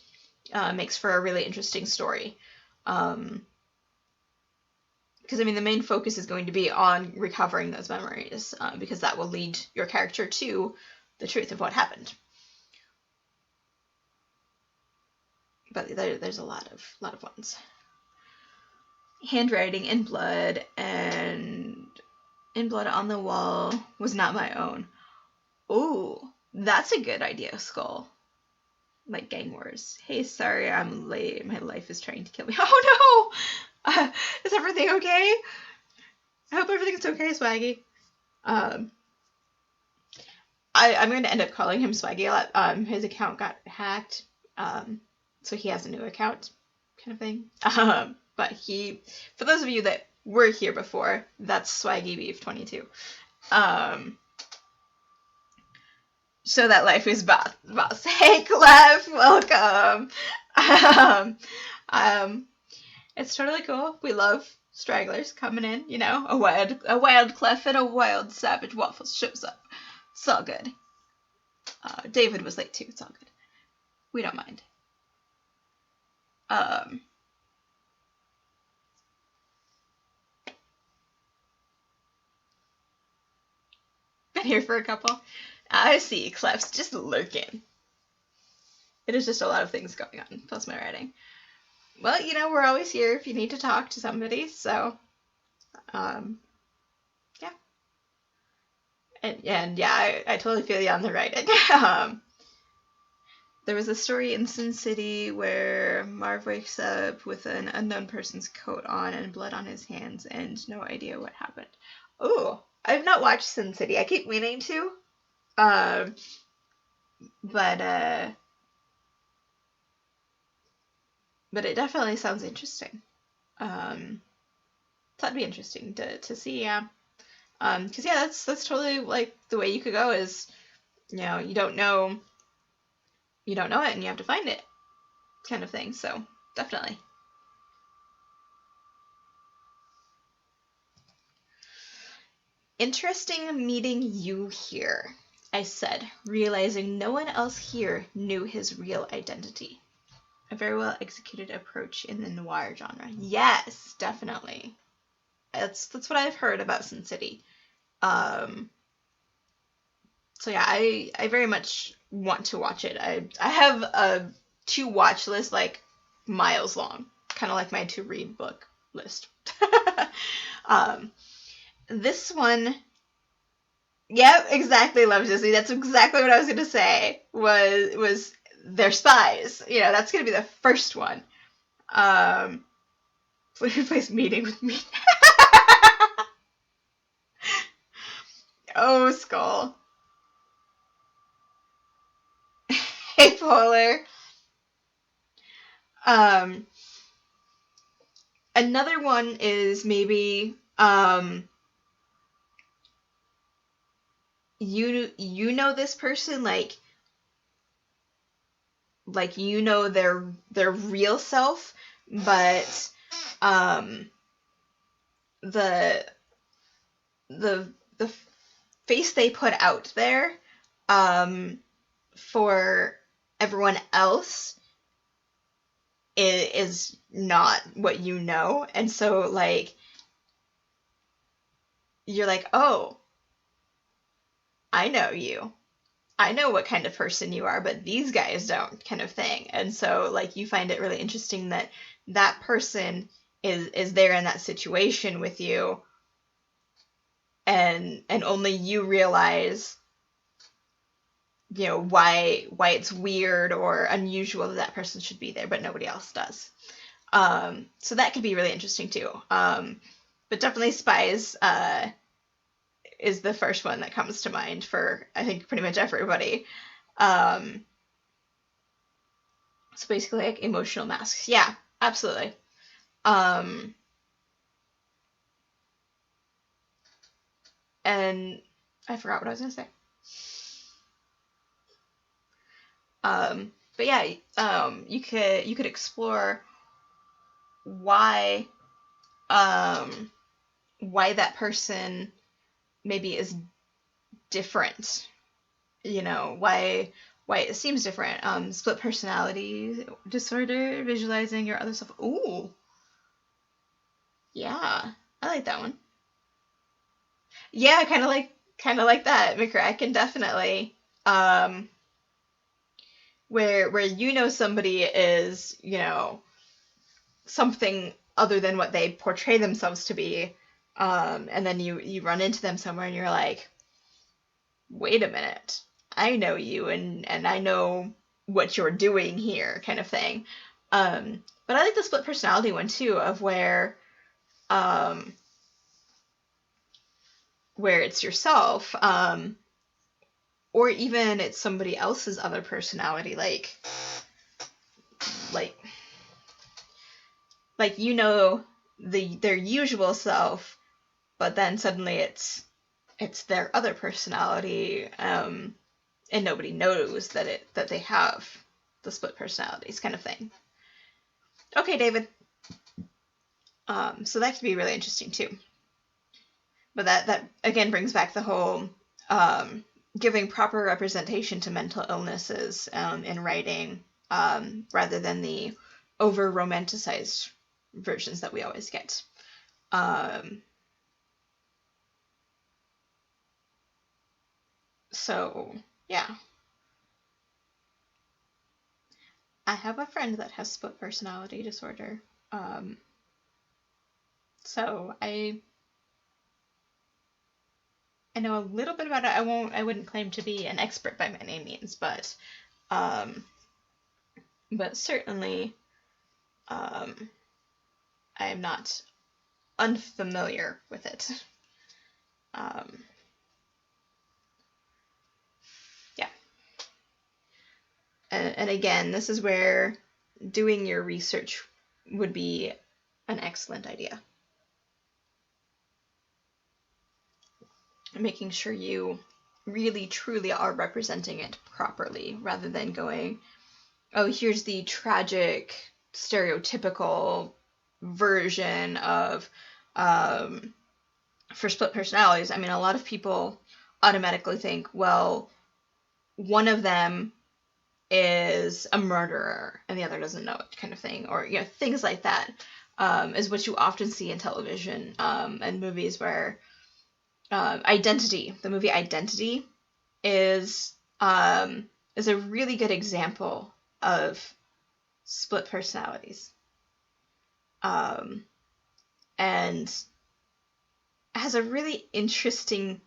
makes for a really interesting story. Because, I mean, the main focus is going to be on recovering those memories, because that will lead your character to the truth of what happened. But there's a lot of ones. Handwriting in blood and in blood on the wall was not my own. Ooh, that's a good idea, Skull. Like Gang Wars. Hey, sorry, I'm late. My life is trying to kill me. Oh no! Is everything okay? I hope everything's okay, Swaggy. I'm going to end up calling him Swaggy a lot. His account got hacked, so he has a new account, kind of thing. But for those of you that were here before, that's Swaggy Beef 22. So that life is boss. Hey, Clef, welcome. It's totally cool. We love stragglers coming in, you know. A wild Clef and a wild Savage Waffles shows up. It's all good. David was late too. It's all good. We don't mind. Been here for a couple. I see, Clef's just lurking. It is just a lot of things going on, plus my writing. Well, you know, we're always here if you need to talk to somebody, so, yeah. And yeah, I totally feel you on the writing. There was a story in Sin City where Marv wakes up with an unknown person's coat on and blood on his hands and no idea what happened. Oh, I've not watched Sin City. I keep meaning to. But it definitely sounds interesting. That'd be interesting to see, yeah. 'Cause yeah, that's totally like the way you could go is, you know, you don't know it and you have to find it, kind of thing. So definitely. Interesting meeting you here, I said, realizing no one else here knew his real identity. A very well executed approach in the noir genre. Yes, definitely. That's what I've heard about Sin City. So yeah, I very much want to watch it. I have a to watch list like miles long, kind of like my to read book list. This one, yep, exactly, Love Disney. That's exactly what I was gonna say. Was they're spies. You know, that's gonna be the first one. Please replace meeting with me. Oh, Skull. Hey, Polar. Another one is maybe you know this person, like you know their real self, but the face they put out there for everyone else is not what you know, and so like you're like, oh, I know you. I know what kind of person you are, but these guys don't, kind of thing. And so like you find it really interesting that that person is there in that situation with you, and only you realize, you know, why it's weird or unusual that that person should be there, but nobody else does. So that could be really interesting too. But definitely Spies is the first one that comes to mind for, I think, pretty much everybody. So basically, like, emotional masks. Yeah, absolutely. And I forgot what I was gonna say. But yeah, you could explore why that person maybe is different. You know, why it seems different. Split personality disorder, visualizing your other self. Ooh, yeah, I like that one. Yeah, kind of like that, McCracken, definitely. Um, where you know somebody is, you know, something other than what they portray themselves to be, and then you run into them somewhere and you're like, wait a minute, I know you, and I know what you're doing here, kind of thing. But I like the split personality one too, of um, where it's yourself, or even it's somebody else's other personality, like you know their usual self, but then suddenly it's their other personality, and nobody knows that they have the split personalities, kind of thing. Okay, David. So that could be really interesting too. But that again brings back the whole giving proper representation to mental illnesses in writing, rather than the over romanticized versions that we always get. So yeah, I have a friend that has split personality disorder. So I know a little bit about it. I wouldn't claim to be an expert by any means, but certainly I am not unfamiliar with it. Yeah. And again, this is where doing your research would be an excellent idea. Making sure you really truly are representing it properly, rather than going, oh, here's the tragic, stereotypical version of, for split personalities. I mean, a lot of people automatically think, well, one of them is a murderer and the other doesn't know it, kind of thing, or, you know, things like that, is what you often see in television, and movies, where the movie Identity is a really good example of split personalities, and has a really interesting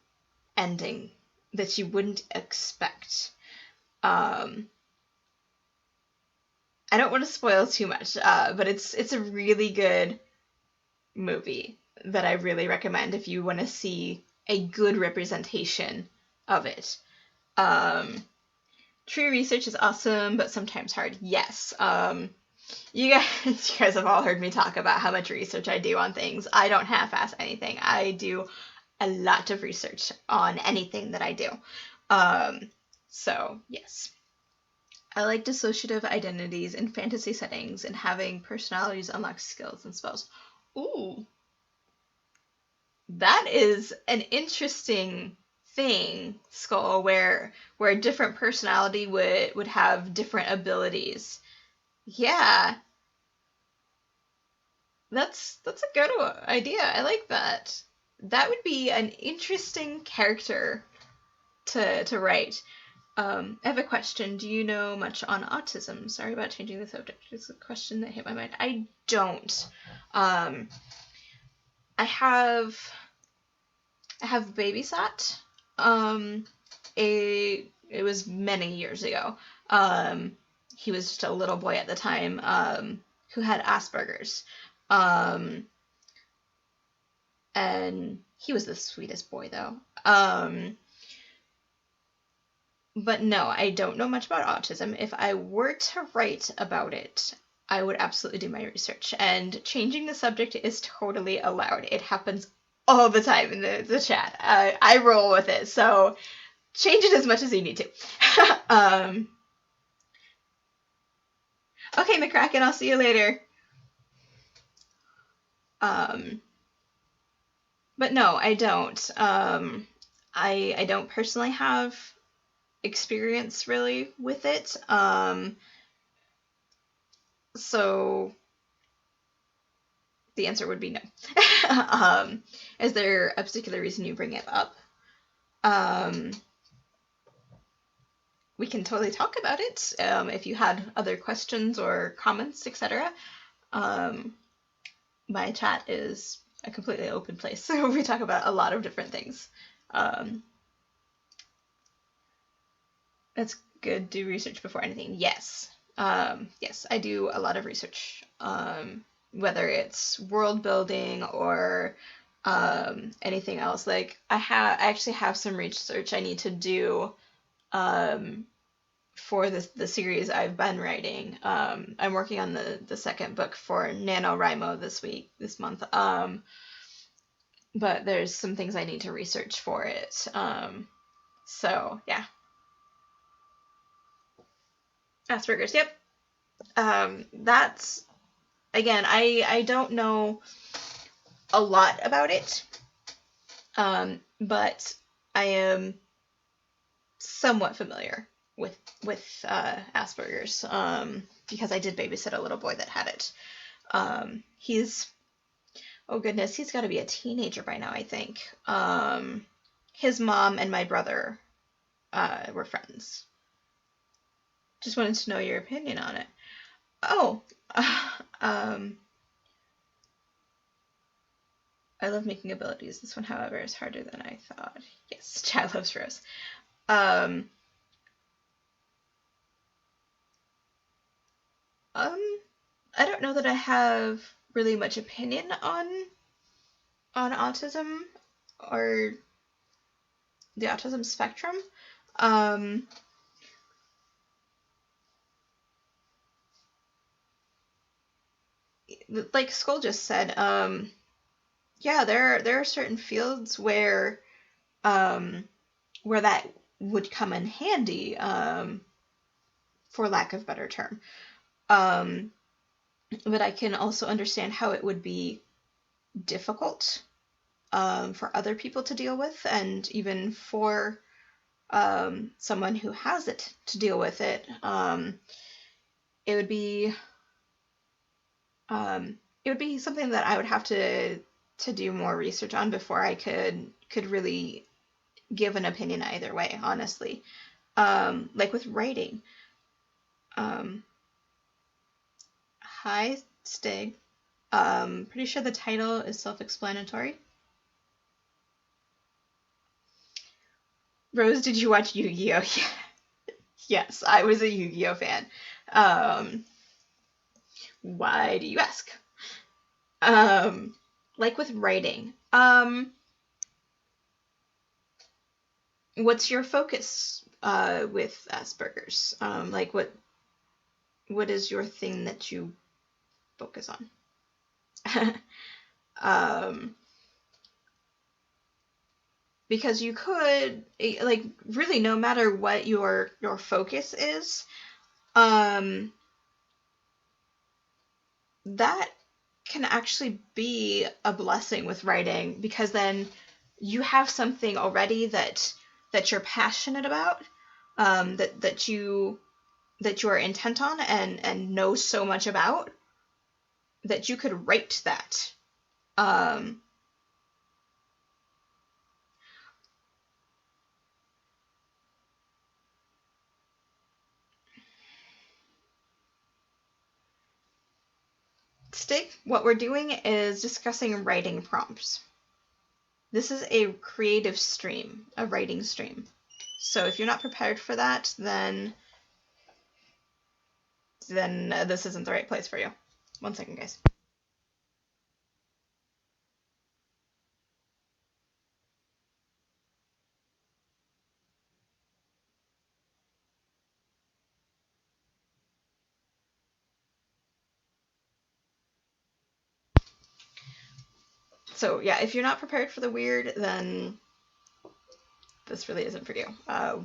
ending that you wouldn't expect. I don't want to spoil too much, but it's a really good movie that I really recommend if you want to see a good representation of it. True research is awesome, but sometimes hard. Yes. You guys have all heard me talk about how much research I do on things. I don't half-ass anything. I do a lot of research on anything that I do. So, yes. I like dissociative identities in fantasy settings and having personalities unlock skills and spells. Ooh. That is an interesting thing, Skull, where a different personality would have different abilities. Yeah. That's a good idea. I like that. that would be an interesting character to write. I have a question. Do you know much on autism? Sorry about changing the subject. It's a question that hit my mind. I don't. I have babysat. It was many years ago. He was just a little boy at the time. Who had Asperger's. And he was the sweetest boy though. But no, I don't know much about autism. If I were to write about it, I would absolutely do my research. And changing the subject is totally allowed. It happens all the time in the chat. I roll with it, so change it as much as you need to. Okay, McCracken, I'll see you later. But no, I don't. I don't personally have experience really with it. So the answer would be no. Is there a particular reason you bring it up? We can totally talk about it. If you had other questions or comments, etc. My chat is a completely open place, so we talk about a lot of different things. That's good. Do research before anything. Yes. Yes, I do a lot of research. Whether it's world building or anything else. Like I actually have some research I need to do for the series I've been writing. I'm working on the second book for NaNoWriMo this month. But there's some things I need to research for it. So yeah. Asperger's, yep. That's, again, I don't know a lot about it, but I am somewhat familiar with Asperger's, because I did babysit a little boy that had it. He's, oh goodness, he's got to be a teenager by now, I think. His mom and my brother were friends. Just wanted to know your opinion on it. Oh, I love making abilities. This one, however, is harder than I thought. Yes, Chad loves Rose. I don't know that I have really much opinion on autism or the autism spectrum. Like Skull just said, yeah, there are certain fields where that would come in handy, for lack of a better term. But I can also understand how it would be difficult for other people to deal with, and even for someone who has it to deal with it. It would be something that I would have to do more research on before I could really give an opinion either way, honestly. Like with writing. Hi, Stig. Pretty sure the title is self-explanatory. Rose, did you watch Yu-Gi-Oh? Yes, I was a Yu-Gi-Oh fan. Why do you ask? Like with writing, what's your focus with Asperger's? Like what is your thing that you focus on? Because you could, like, really, no matter what your focus is, that can actually be a blessing with writing, because then you have something already that you're passionate about, that you are intent on and know so much about, that you could write that. Stig, what we're doing is discussing writing prompts. This is a creative stream, a writing stream. So if you're not prepared for that, then this isn't the right place for you. 1 second, guys. So yeah, if you're not prepared for the weird, then this really isn't for you.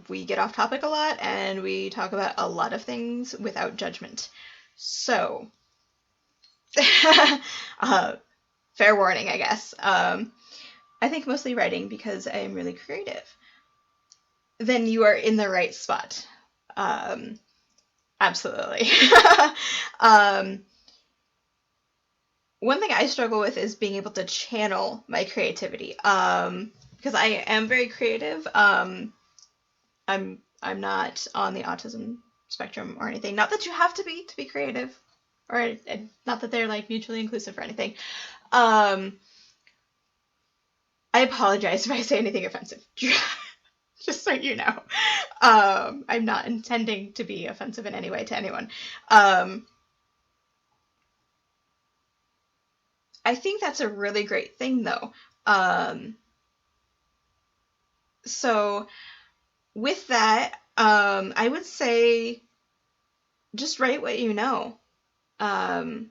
We get off topic a lot, and we talk about a lot of things without judgment. So, fair warning, I guess. I think mostly writing because I am really creative. Then you are in the right spot. Absolutely. One thing I struggle with is being able to channel my creativity. Because I am very creative. I'm not on the autism spectrum or anything. Not that you have to be creative, or not that they're like mutually inclusive or anything. I apologize if I say anything offensive. Just so you know. I'm not intending to be offensive in any way to anyone. I think that's a really great thing, though. So with that, I would say just write what you know. And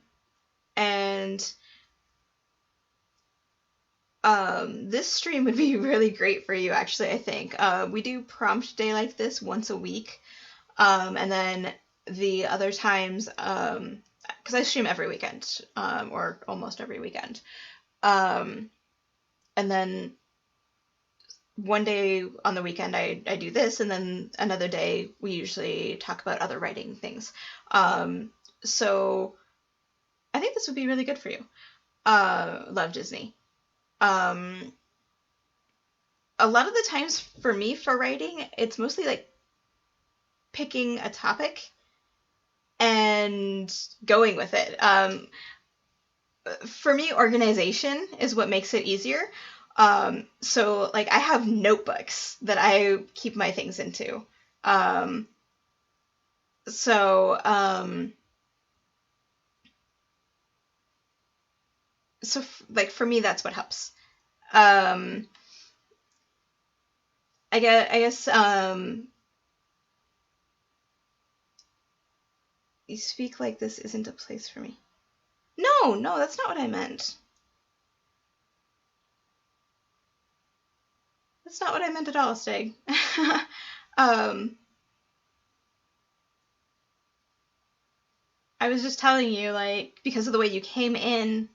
this stream would be really great for you, actually, I think. We do prompt day like this once a week. And then the other times, because I stream every weekend, or almost every weekend. And then one day on the weekend I do this, and then another day we usually talk about other writing things. So I think this would be really good for you. Love Disney. A lot of the times for me for writing, it's mostly like picking a topic and going with it. For me, organization is what makes it easier. So like I have notebooks that I keep my things into. Like for me, that's what helps. I guess you speak like this isn't a place for me. No, that's not what I meant. That's not what I meant at all, Stig. I was just telling you, like, because of the way you came in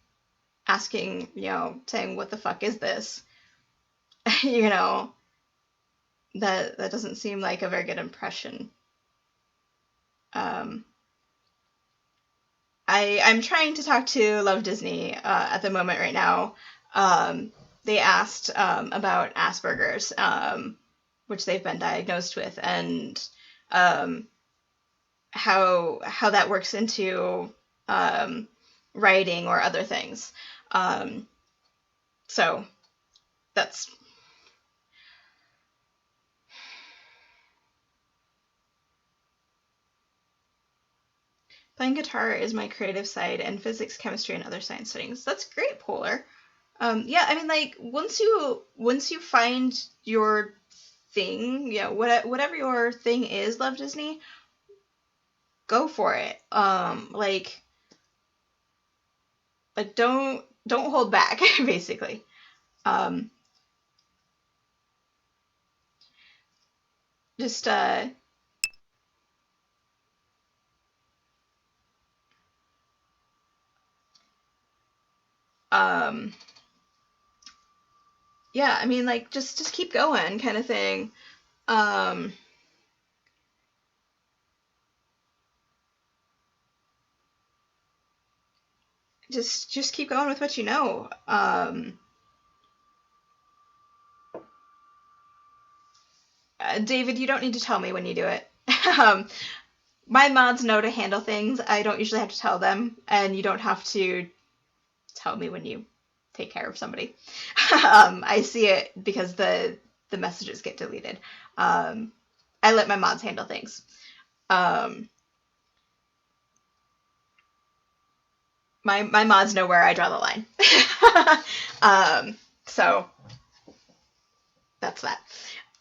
asking, saying, what the fuck is this? That doesn't seem like a very good impression. I'm trying to talk to Love Disney at the moment right now. They asked about Asperger's, which they've been diagnosed with, and how that works into writing or other things. So that's playing guitar is my creative side, and physics, chemistry, and other science studies. That's great, Polar. Yeah, I mean, like once you find your thing, whatever your thing is, Love Disney, go for it. Like don't hold back, basically. Just yeah, I mean, like just keep going, kind of thing. Just keep going with what you know. David, you don't need to tell me when you do it. my mods know to handle things. I don't usually have to tell them, and you don't have to tell me when you take care of somebody. I see it because the messages get deleted. I let my mods handle things. My mods know where I draw the line. So that's that.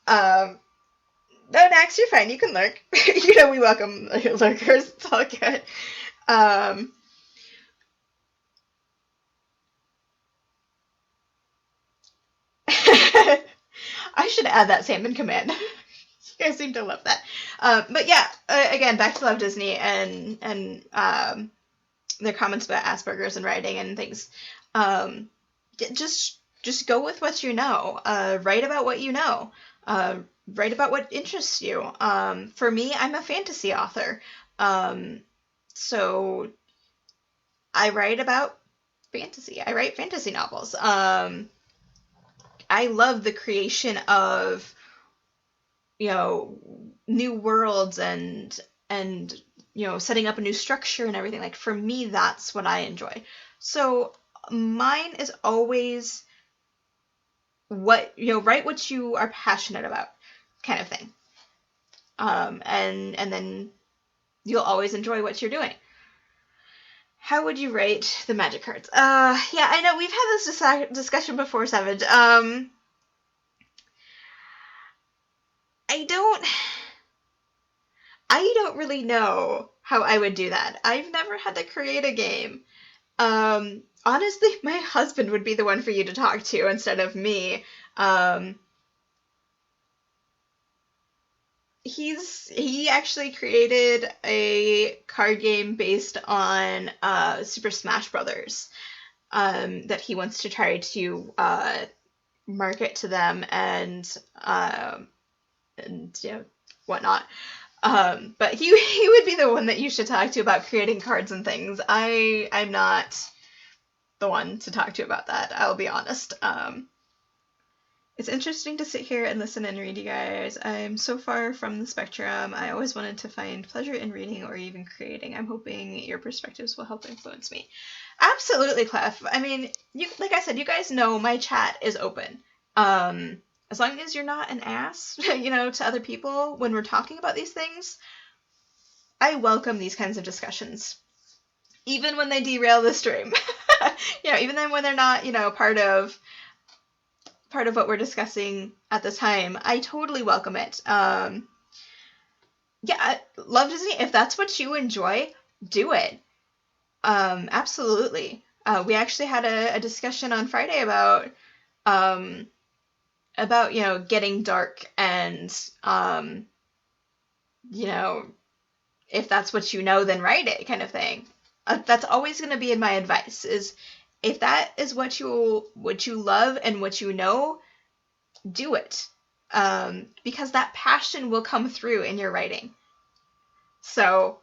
No, Nax, you're fine. You can lurk. We welcome lurkers. It's all good. I should add that salmon command. You guys seem to love that. But yeah, again, back to Love Disney and their comments about Asperger's and writing and things. Just go with what you know. Write about what you know. Write about what interests you. For me, I'm a fantasy author. So I write about fantasy. I write fantasy novels. I love the creation of, new worlds and setting up a new structure and everything. Like, for me, that's what I enjoy. So mine is always write what you are passionate about, kind of thing. And then you'll always enjoy what you're doing. How would you rate the magic cards? Yeah, I know we've had this discussion before, Savage. I don't really know how I would do that. I've never had to create a game. Honestly, my husband would be the one for you to talk to instead of me. He actually created a card game based on Super Smash Brothers that he wants to try to market to them and whatnot. But he would be the one that you should talk to about creating cards and things. I'm not the one to talk to about that. I'll be honest. It's interesting to sit here and listen and read you guys. I'm so far from the spectrum. I always wanted to find pleasure in reading or even creating. I'm hoping your perspectives will help influence me. Absolutely, Clef. I mean, like I said, you guys know my chat is open. As long as you're not an ass, to other people when we're talking about these things, I welcome these kinds of discussions. Even when they derail the stream. Even then when they're not, part of what we're discussing at the time, I totally welcome it. Love Disney. If that's what you enjoy, do it. Absolutely. We actually had a discussion on Friday about getting dark and, if that's what you know, then write it, kind of thing. That's always going to be in my advice, is if that is what you love and what you know, do it. Because that passion will come through in your writing. So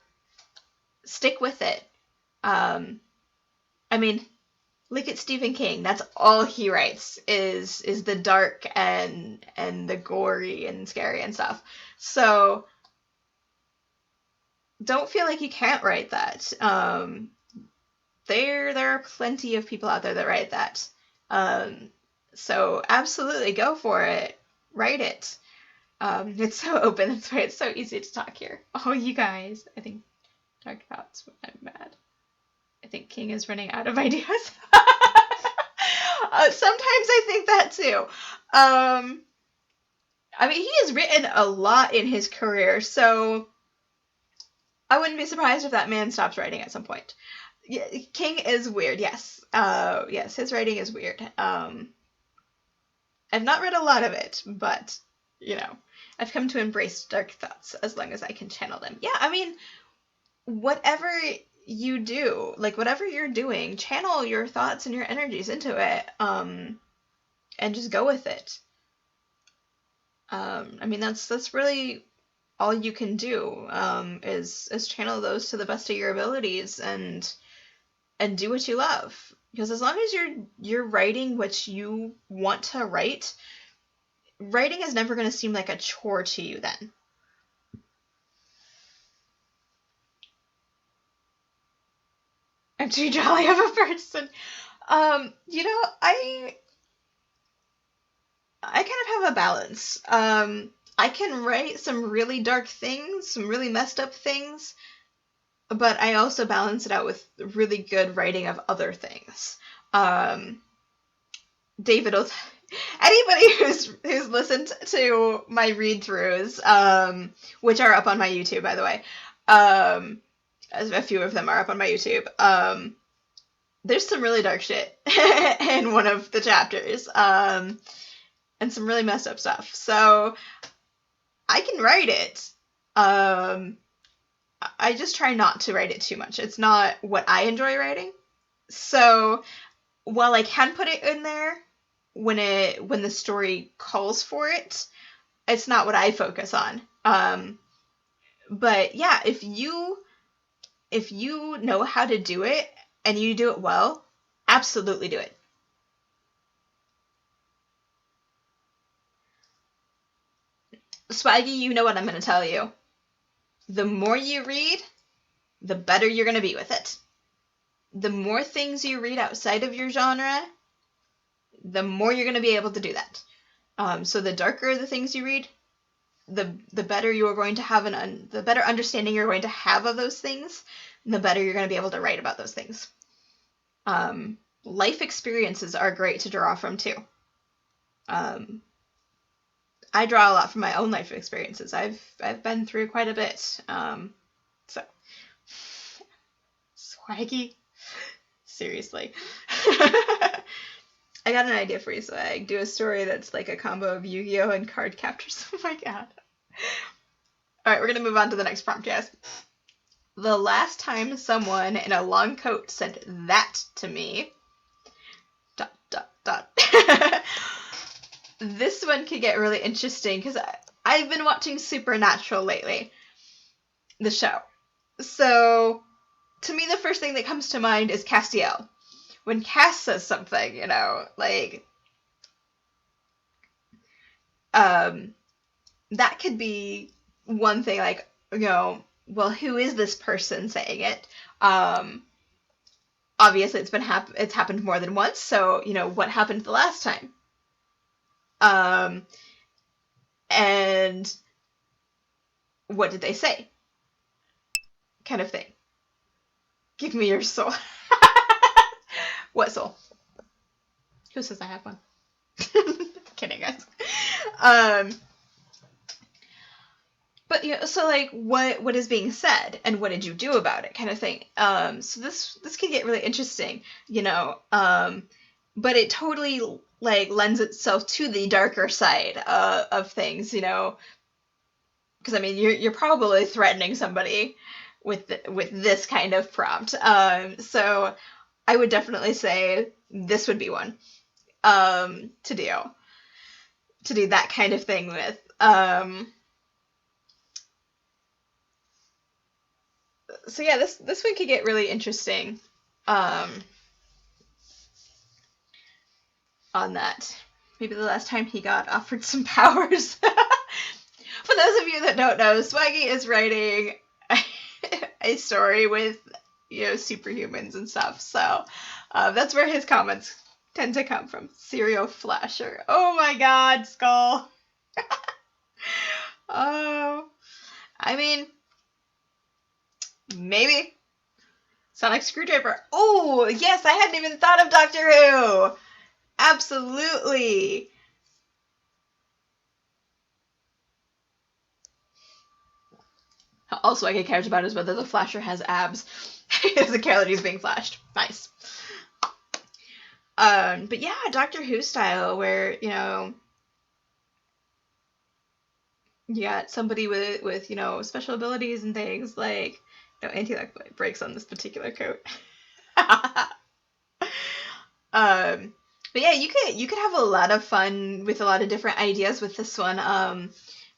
stick with it. Look at Stephen King. That's all he writes is the dark and the gory and scary and stuff. So don't feel like you can't write that. There are plenty of people out there that write that. So absolutely go for it. Write it. It's so open. That's why it's so easy to talk here. Oh, you guys, I think talk about when I'm mad. I think King is running out of ideas. Sometimes I think that too. He has written a lot in his career, so I wouldn't be surprised if that man stops writing at some point. Yeah, King is weird, yes. Yes, his writing is weird. I've not read a lot of it, but, I've come to embrace dark thoughts as long as I can channel them. Yeah, whatever you do, like whatever you're doing, channel your thoughts and your energies into it, and just go with it. That's really all you can do, is channel those to the best of your abilities and do what you love. Because as long as you're writing what you want to write, writing is never going to seem like a chore to you then. I'm too jolly of a person. You know, I kind of have a balance. I can write some really dark things, some really messed up things, but I also balance it out with really good writing of other things. Um, David will. Anybody who's listened to my read throughs, which are up on my YouTube, by the way, a few of them are up on my YouTube. There's some really dark shit in one of the chapters, and some really messed up stuff. So I can write it. I just try not to write it too much. It's not what I enjoy writing. So while I can put it in there when the story calls for it, it's not what I focus on. But yeah, if you know how to do it and you do it well, absolutely do it. Swaggy, you know what I'm going to tell you. The more you read, the better you're going to be with it. The more things you read outside of your genre, the more you're going to be able to do that. So the darker the things you read, the better you are going to have the better understanding you're going to have of those things, and the better you're going to be able to write about those things. Life experiences are great to draw from too. I draw a lot from my own life experiences. I've been through quite a bit. So Swaggy, seriously. I got an idea for you, Swag. Do a story that's like a combo of Yu-Gi-Oh and card captors. Oh my god. All right, we're gonna move on to the next prompt, guys. The last time someone in a long coat said that to me. ... This one could get really interesting because I've been watching Supernatural lately, the show. So, to me, the first thing that comes to mind is Castiel. When Cass says something, you know, like, that could be one thing, like, you know, well, who is this person saying it? Obviously, it's happened more than once, so, you know, what happened the last time? And what did they say? Kind of thing. Give me your soul. What soul? Who says I have one? Kidding, guys. But you know, so like, what is being said, and what did you do about it, kind of thing. So this could get really interesting, you know. But it totally like lends itself to the darker side of things, you know. Because I mean, you're probably threatening somebody with this kind of prompt. So I would definitely say this would be one to do that kind of thing with. So yeah, this one could get really interesting on that. Maybe the last time he got offered some powers. For those of you that don't know, Swaggy is writing a story with, you know, superhumans and stuff. So that's where his comments tend to come from. Serial Flasher. Oh my god, Skull. Oh. I mean, maybe. Sonic Screwdriver. Oh, yes, I hadn't even thought of Doctor Who. Absolutely. All Swaggy cares about is whether the Flasher has abs. He doesn't care that he's being flashed. Nice. But yeah, Doctor Who style, where, you know, you got somebody with you know, special abilities and things, like, no anti-lock brakes on this particular coat. But yeah, you could have a lot of fun with a lot of different ideas with this one. I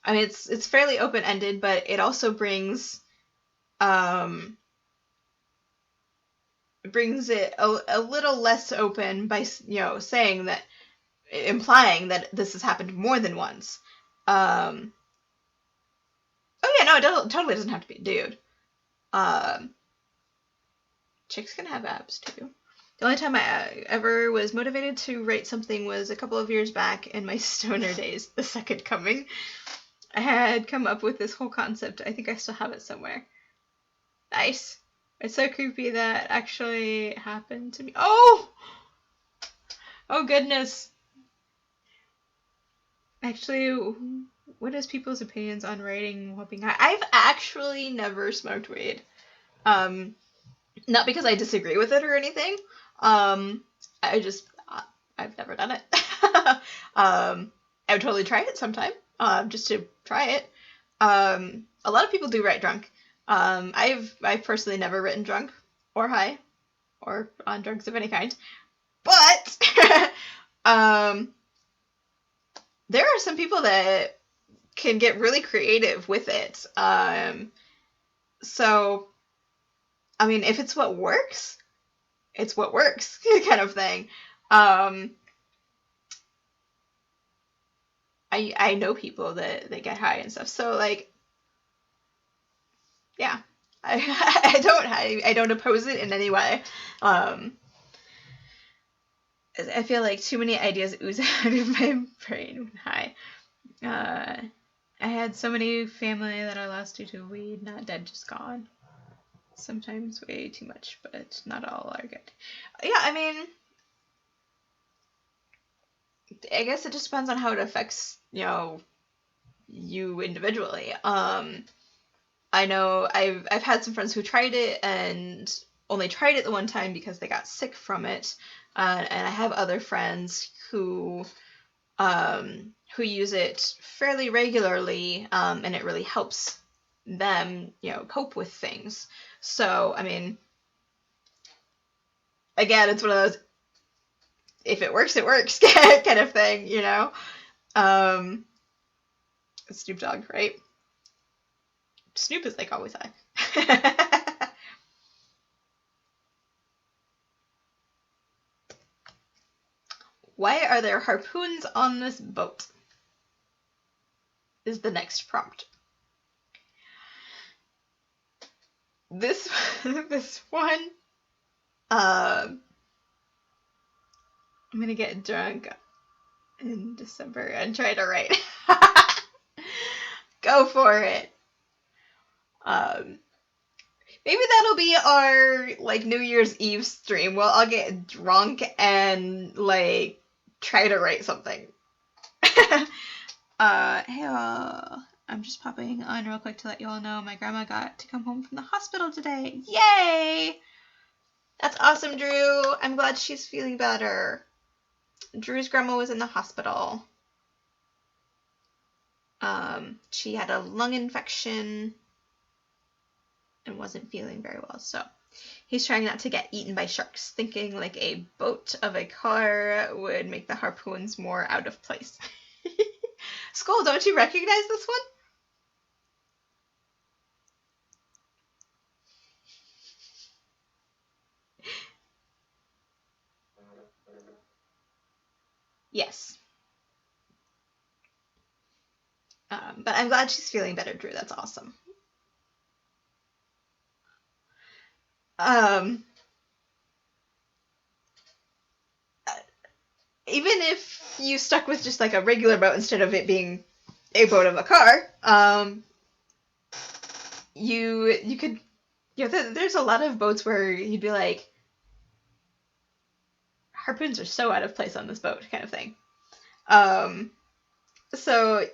mean, it's fairly open-ended, but it also brings it a little less open by, you know, saying that, implying that this has happened more than once. Oh yeah, no, it totally doesn't have to be a dude. chicks can have abs too. The only time I ever was motivated to write something was a couple of years back in my stoner days, the second coming. I had come up with this whole concept. I think I still have it somewhere. Nice. It's so creepy that actually happened to me. Oh! Oh goodness. Actually, what is people's opinions on writing while being high? I've actually never smoked weed. Not because I disagree with it or anything. I've never done it. I would totally try it sometime, just to try it. A lot of people do write drunk. I've personally never written drunk or high or on drugs of any kind, but there are some people that can get really creative with it. So, I mean, if it's what works, it's what works, kind of thing. I know people that get high and stuff, so like, yeah, I don't oppose it in any way. I feel like too many ideas ooze out of my brain when high. I had so many family that I lost due to weed, not dead, just gone. Sometimes way too much, but not all are good. Yeah, I mean, I guess it just depends on how it affects, you individually. I know I've had some friends who tried it and only tried it the one time because they got sick from it, and I have other friends who use it fairly regularly, and it really helps them, cope with things. So, I mean, again, it's one of those, if it works, it works kind of thing, Snoop Dogg, right? Snoop is like always high. Why are there harpoons on this boat? Is the next prompt. This one, I'm gonna get drunk in December and try to write. Go for it. Maybe that'll be our like New Year's Eve stream. Well, I'll get drunk and like try to write something. Hey all. I'm just popping on real quick to let you all know my grandma got to come home from the hospital today. Yay! That's awesome, Drew. I'm glad she's feeling better. Drew's grandma was in the hospital. She had a lung infection and wasn't feeling very well, so he's trying not to get eaten by sharks, thinking like a boat of a car would make the harpoons more out of place. Skull, don't you recognize this one? Yes. But I'm glad she's feeling better, Drew. That's awesome. Even if you stuck with just like a regular boat instead of it being a boat of a car, you could, there's a lot of boats where you'd be like, harpoons are so out of place on this boat, kind of thing. So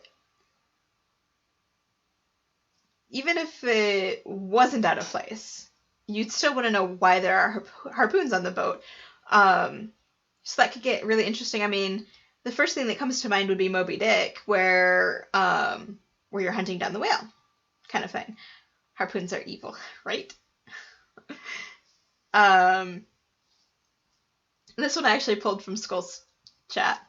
even if it wasn't out of place, you'd still want to know why there are harpoons on the boat. So that could get really interesting. I mean, the first thing that comes to mind would be Moby Dick, where you're hunting down the whale, kind of thing. Harpoons are evil, right? This one I actually pulled from Skull's chat,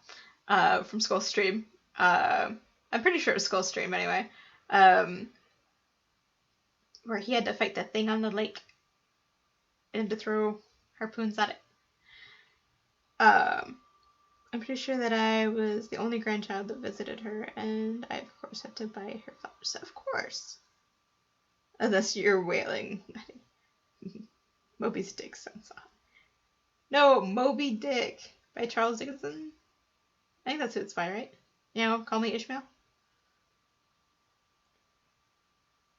from Skull's stream. I'm pretty sure it was Skull's stream anyway. Where he had to fight the thing on the lake and to throw harpoons at it. I'm pretty sure that I was the only grandchild that visited her, and I, of course, had to buy her flowers. Of course. Unless you're whaling. Moby's Dick sounds odd. No, Moby Dick by Charles Dickinson. I think that's who it's by, right? You know, Call Me Ishmael.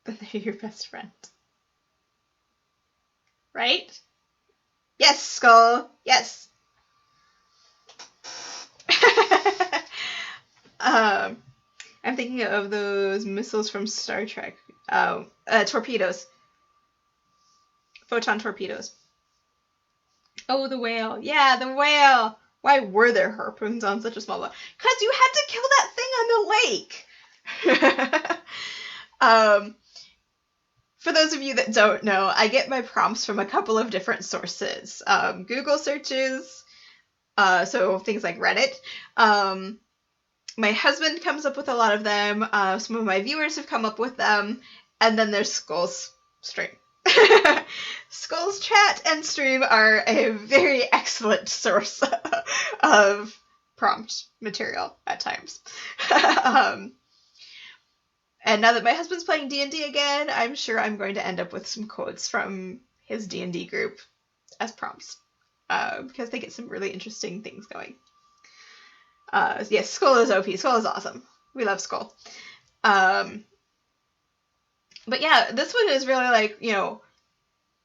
But they're your best friend. Right? Yes, Skull. Yes. I'm thinking of those missiles from Star Trek. Torpedoes. Photon torpedoes. Oh, the whale. Yeah, the whale. Why were there harpoons on such a small boat? Because you had to kill that thing on the lake. For those of you that don't know, I get my prompts from a couple of different sources. Google searches, so things like Reddit. My husband comes up with a lot of them. Some of my viewers have come up with them. And then there's Skull's stream. Skull's chat and stream are a very excellent source of prompt material at times. And now that my husband's playing D&D again, I'm sure I'm going to end up with some quotes from his D&D group as prompts. Because they get some really interesting things going. Yes, Skull is OP. Skull is awesome. We love Skull. But yeah, this one is really like, you know,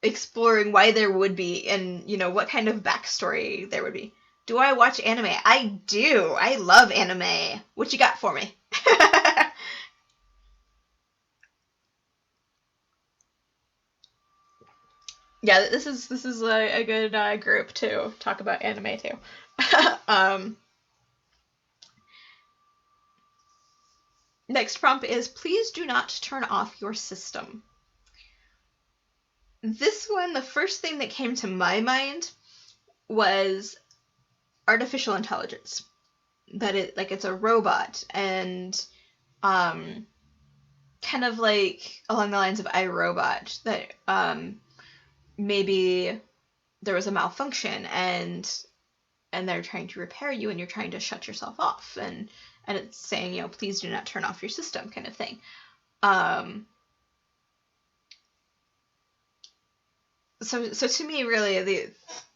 exploring why there would be and, you know, what kind of backstory there would be. Do I watch anime? I do. I love anime. What you got for me? Yeah, this is a good group to talk about anime too. Next prompt is, please do not turn off your system. This one, the first thing that came to my mind was artificial intelligence. That it's a robot and kind of like along the lines of iRobot, that maybe there was a malfunction and they're trying to repair you and you're trying to shut yourself off, and it's saying, you know, please do not turn off your system, kind of thing. So to me, really,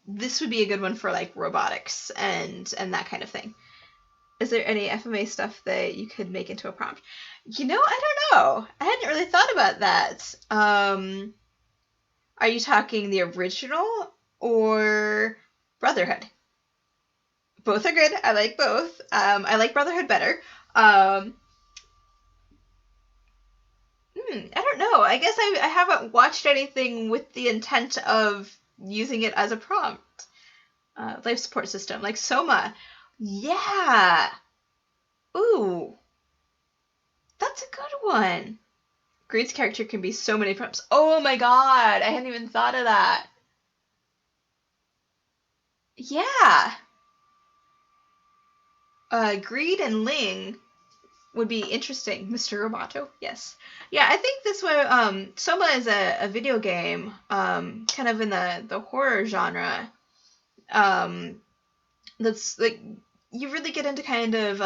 this would be a good one for like robotics and that kind of thing. Is there any FMA stuff that you could make into a prompt? You know, I don't know. I hadn't really thought about that. Are you talking the original or Brotherhood? Both are good. I like both. I like Brotherhood better. I don't know. I guess I haven't watched anything with the intent of using it as a prompt. Life support system, like Soma. Yeah. Ooh. That's a good one. Greed's character can be so many prompts. Oh my god, I hadn't even thought of that. Yeah. Greed and Ling would be interesting. Mr. Roboto, yes. Yeah, I think this one, Soma is a video game, kind of in the horror genre. That's like, you really get into kind of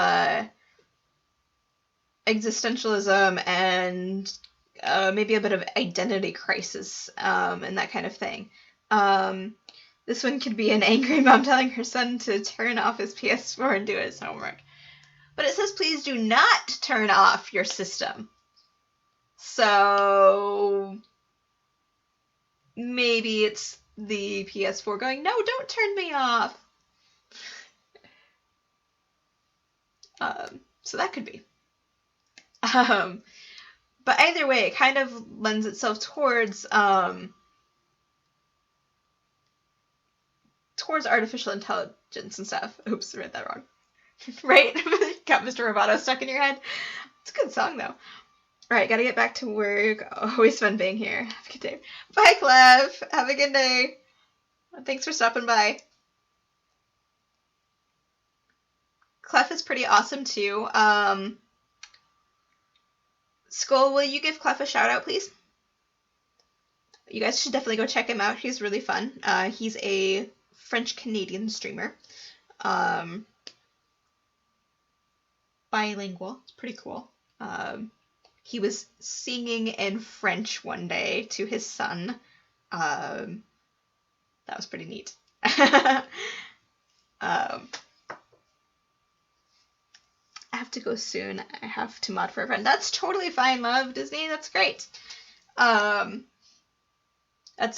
existentialism and maybe a bit of identity crisis and that kind of thing. This one could be an angry mom telling her son to turn off his PS4 and do his homework. But it says, please do not turn off your system. So maybe it's the PS4 going, no, don't turn me off. So that could be. But either way, it kind of lends itself towards artificial intelligence and stuff. Oops, I read that wrong. Right? Got Mr. Roboto stuck in your head. It's a good song, though. Alright, gotta get back to work. Always fun being here. Have a good day. Bye, Clev. Have a good day. Thanks for stopping by. Clef is pretty awesome, too. Skull, will you give Clef a shout out, please? You guys should definitely go check him out. He's really fun. He's a French-Canadian streamer. Bilingual. It's pretty cool. He was singing in French one day to his son. That was pretty neat. I have to go soon. I have to mod for a friend. That's totally fine, love. Disney, that's great. That's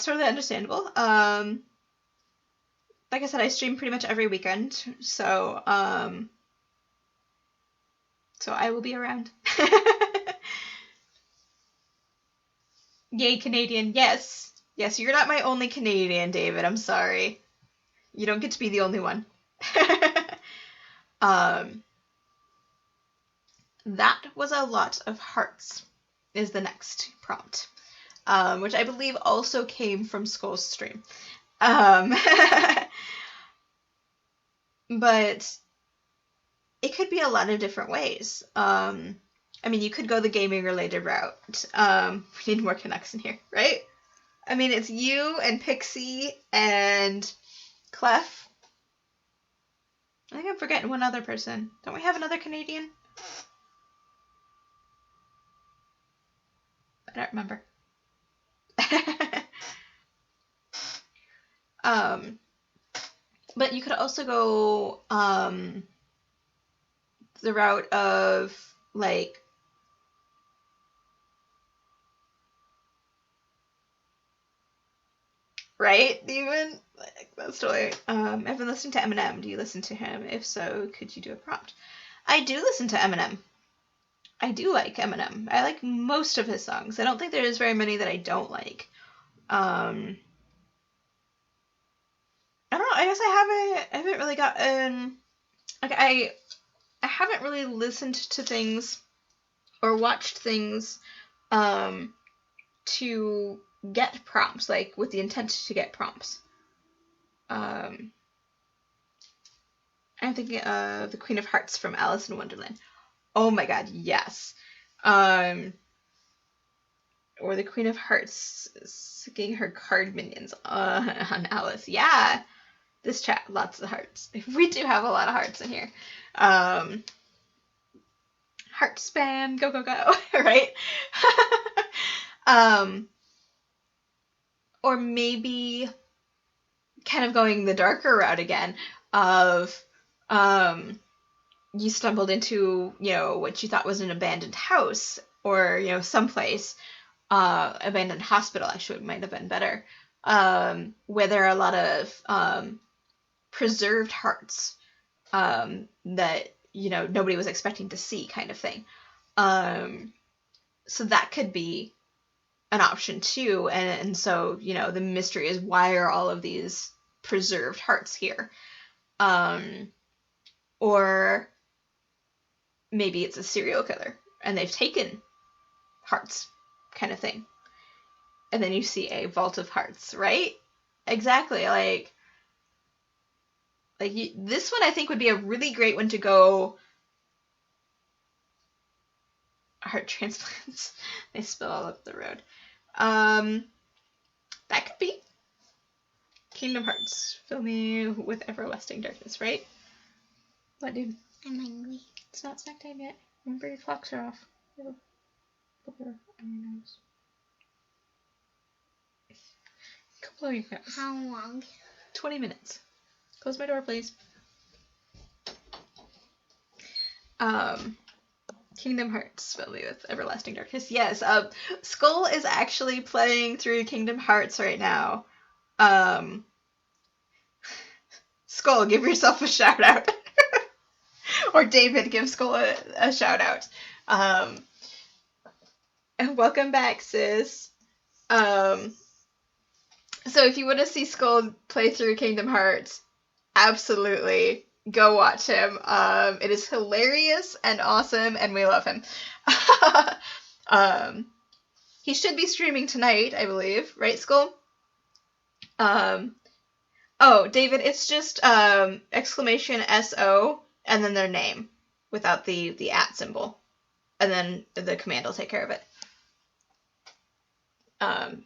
totally understandable. Like I said, I stream pretty much every weekend, so I will be around. Yay, Canadian. Yes. Yes, you're not my only Canadian, David. I'm sorry. You don't get to be the only one. That was a lot of hearts is the next prompt, which I believe also came from Skull's stream. But it could be a lot of different ways. I mean, you could go the gaming related route. We need more Canucks in here, right? I mean, it's you and Pixie and Clef. I think I'm forgetting one other person. Don't we have another Canadian? I don't remember. But you could also go the route of like right, even like that's totally. I've been listening to Eminem. Do you listen to him? If so, could you do a prompt? I do listen to Eminem. I do like Eminem. I like most of his songs. I don't think there's very many that I don't like. I don't know. I guess I haven't really gotten like I haven't really listened to things or watched things to get prompts, like with the intent to get prompts. I'm thinking of the Queen of Hearts from Alice in Wonderland. Oh my god, yes. Or the Queen of Hearts singing her card minions on Alice. Yeah. This chat, lots of hearts. We do have a lot of hearts in here. Heart spam, go, go, go, right? Or maybe kind of going the darker route again of you stumbled into, what you thought was an abandoned house or, someplace, abandoned hospital actually might have been better, where there are a lot of preserved hearts that, nobody was expecting to see kind of thing. So that could be an option too. And so, the mystery is, why are all of these preserved hearts here? Or maybe it's a serial killer and they've taken hearts kind of thing. And then you see a vault of hearts, right? Exactly. Like this one I think would be a really great one to go. Heart transplants. They spill all up the road. That could be. Kingdom Hearts. Fill me with everlasting darkness, right? What, dude? I'm hungry. It's not snack time yet. Remember, your clocks are off. Little blubber on your nose. Go blow your nose. How long? 20 minutes. Close my door, please. Kingdom Hearts, fill me with everlasting darkness. Yes, Skull is actually playing through Kingdom Hearts right now. Skull, give yourself a shout out. Or David, give Skull a shout out. And welcome back, sis. So if you want to see Skull play through Kingdom Hearts, absolutely go watch him. It is hilarious and awesome, and we love him. He should be streaming tonight, I believe, right, Skull? Oh, David, it's just exclamation SO and then their name without the at symbol, and then the command will take care of it.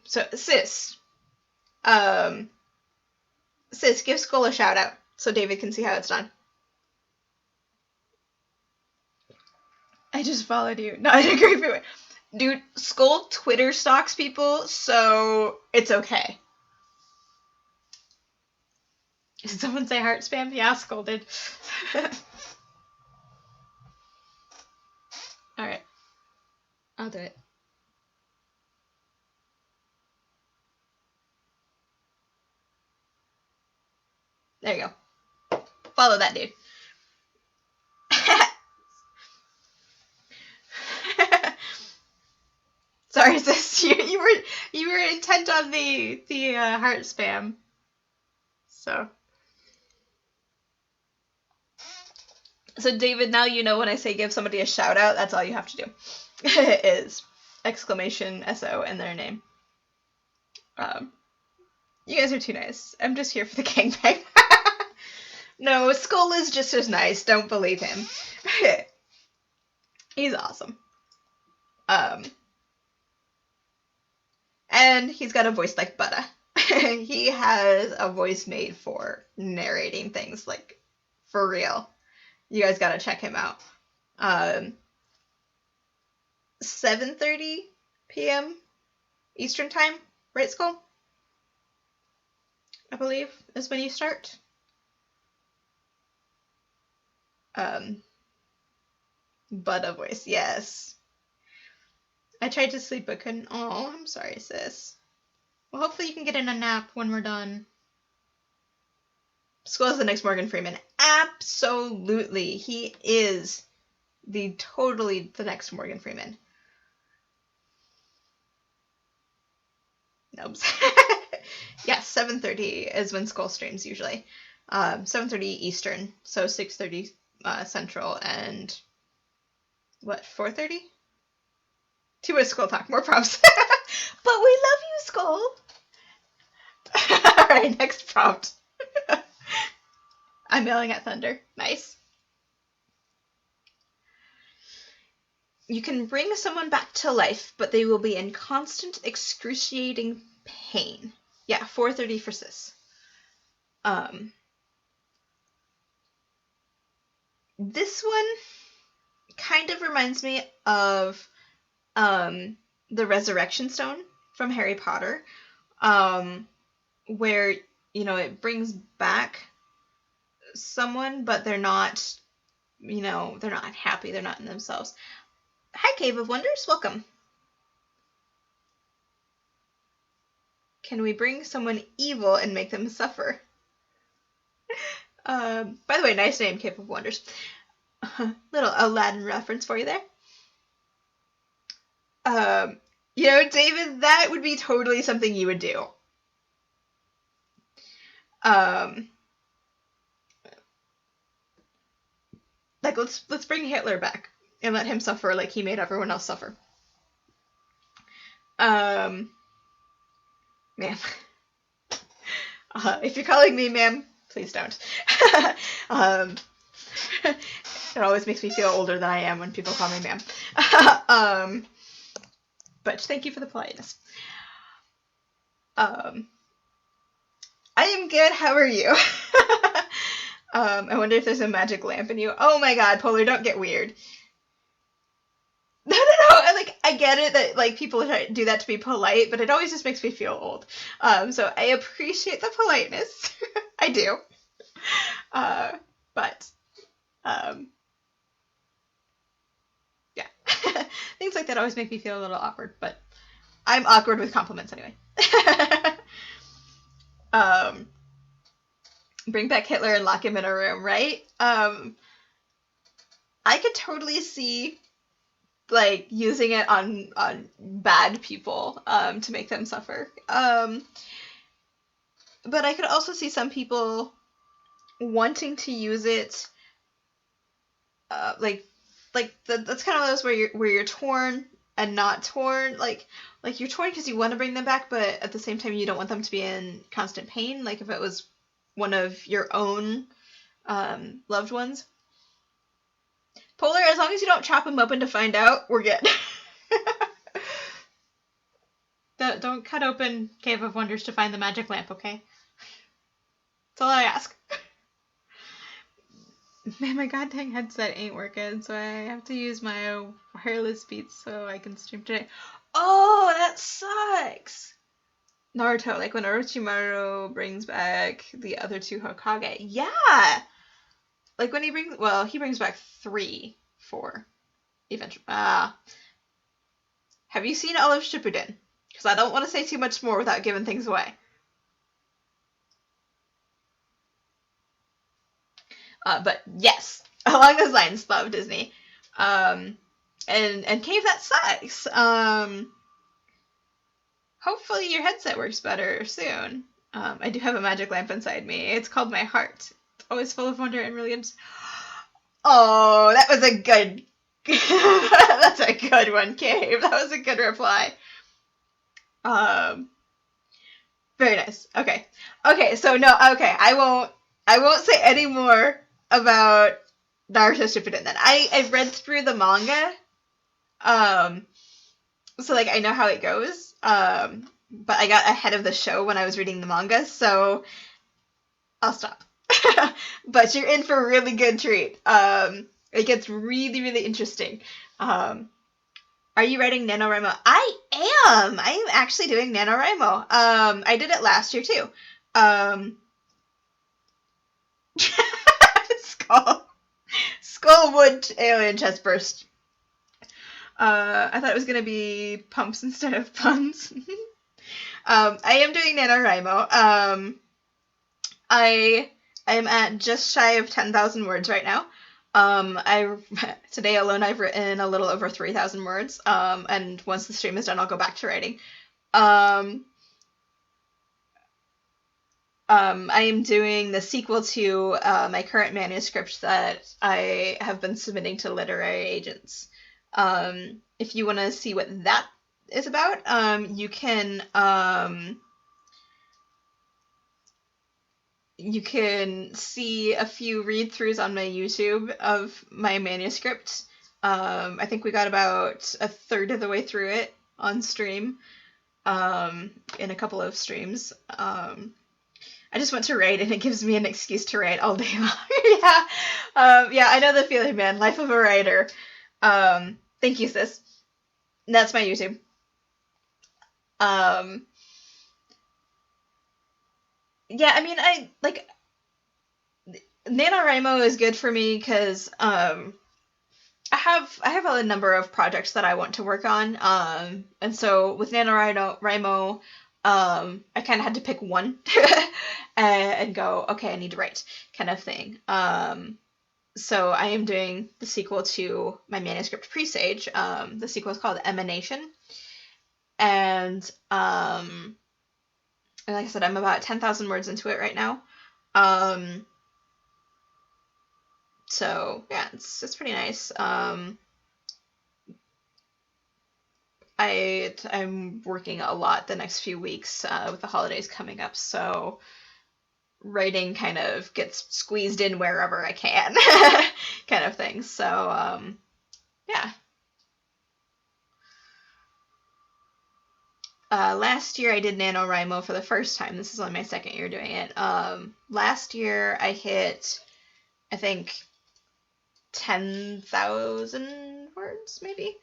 So sis, give Skull a shout out so David can see how it's done. I just followed you. No, I agree with you. Dude, Skull Twitter stalks people, so it's okay. Did someone say heart spam? Yeah, scolded. Alright. I'll do it. There you go. Follow that dude. Sorry, sis. You were intent on the heart spam. So David, now you know when I say give somebody a shout out, that's all you have to do. Is exclamation SO and their name. You guys are too nice. I'm just here for the gangbang. No, Skull is just as nice. Don't believe him. He's awesome. And he's got a voice like Butter. He has a voice made for narrating things, like, for real. You guys gotta check him out. 7:30 p.m. Eastern Time, right, Skull? I believe is when you start. Butter voice, yes. I tried to sleep but couldn't. Oh, I'm sorry, sis. Well, hopefully you can get in a nap when we're done. Skull is the next Morgan Freeman. Absolutely. He is totally the next Morgan Freeman. Nope. Yes, 7:30 is when Skull streams usually. 7:30 Eastern, so 6:30 Central, and what, 4:30? Too much Skull talk, more prompts. But we love you, Skull. Alright, next prompt. I'm yelling at thunder. Nice. You can bring someone back to life, but they will be in constant, excruciating pain. Yeah, 4:30 for sis. This one kind of reminds me of the Resurrection Stone from Harry Potter, where, you know, it brings back someone, but they're not, you know, they're not happy, they're not in themselves. Hi, Cave of Wonders, welcome. Can we bring someone evil and make them suffer? By the way, nice name, Cave of Wonders. Little Aladdin reference for you there. You know, David, that would be totally something you would do. Like, let's bring Hitler back and let him suffer like he made everyone else suffer. Ma'am. If you're calling me ma'am, please don't. It always makes me feel older than I am when people call me ma'am. But thank you for the politeness. I am good. How are you? I wonder if there's a magic lamp in you. Oh my god, Polar, don't get weird. No. I get it that, like, people try to do that to be polite, but it always just makes me feel old. So I appreciate the politeness. I do. But yeah. Things like that always make me feel a little awkward, but I'm awkward with compliments anyway. Bring back Hitler and lock him in a room, right? I could totally see, like, using it on bad people to make them suffer. But I could also see some people wanting to use it, that's kind of those where you're torn and not torn. Like you're torn because you want to bring them back, but at the same time you don't want them to be in constant pain. Like if it was one of your own loved ones. Polar, as long as you don't chop him open to find out, we're good. Don't cut open Cave of Wonders to find the magic lamp, okay? That's all I ask. Man, my goddamn headset ain't working, so I have to use my wireless Beats so I can stream today. Oh, that sucks! Naruto, like when Orochimaru brings back the other two Hokage. Yeah! Like when he brings back 3, 4, eventually. Have you seen all of Shippuden? Because I don't want to say too much more without giving things away. But yes, along those lines, love Disney. And Cave, that sucks. Hopefully your headset works better soon. I do have a magic lamp inside me. It's called my heart. It's always full of wonder and brilliance. Oh, that was a good. That's a good one, Cave. That was a good reply. Very nice. Okay. So no. Okay. I won't say any more about Naruto Shippuden. Then I've read through the manga. So like I know how it goes. But I got ahead of the show when I was reading the manga, so I'll stop. But you're in for a really good treat. It gets really, really interesting. Are you writing NaNoWriMo? I am! I am actually doing NaNoWriMo. I did it last year too. Skullwood alien chest burst. I thought it was gonna be pumps instead of puns. I am doing NaNoWriMo. I am at just shy of 10,000 words right now. Today alone I've written a little over 3,000 words. And once the stream is done, I'll go back to writing. I am doing the sequel to my current manuscript that I have been submitting to literary agents. If you want to see what that is about, you can see a few read-throughs on my YouTube of my manuscript. I think we got about a third of the way through it on stream, in a couple of streams. I just want to write, and it gives me an excuse to write all day long. Yeah, I know the feeling, man. Life of a writer. Thank you, sis. That's my YouTube. Yeah, I mean, NaNoWriMo is good for me because I have a number of projects that I want to work on, and so with NaNoWriMo, I kind of had to pick one and go, okay, I need to write, kind of thing. So I am doing the sequel to my manuscript Presage. The sequel is called Emanation, and like I said, I'm about 10,000 words into it right now. So yeah, it's pretty nice. I'm working a lot the next few weeks with the holidays coming up, so writing kind of gets squeezed in wherever I can, kind of thing. So yeah. Last year I did NaNoWriMo for the first time. This is only my second year doing it. Last year I hit, I think, 10,000 words, maybe.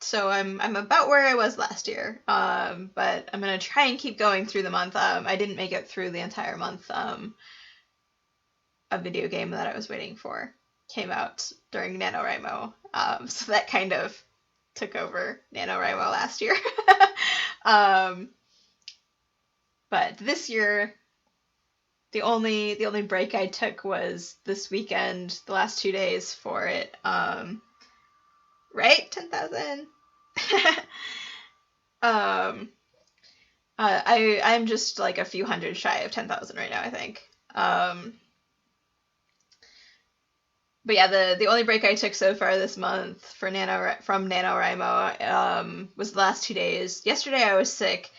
So I'm about where I was last year. But I'm gonna try and keep going through the month. I didn't make it through the entire month. A video game that I was waiting for came out during NaNoWriMo. So that kind of took over NaNoWriMo last year. But this year, the only break I took was this weekend, the last 2 days for it. Right? 10,000. I'm just like a few hundred shy of 10,000 right now, I think. But yeah, the only break I took so far this month for from NaNoWriMo was the last 2 days. Yesterday I was sick,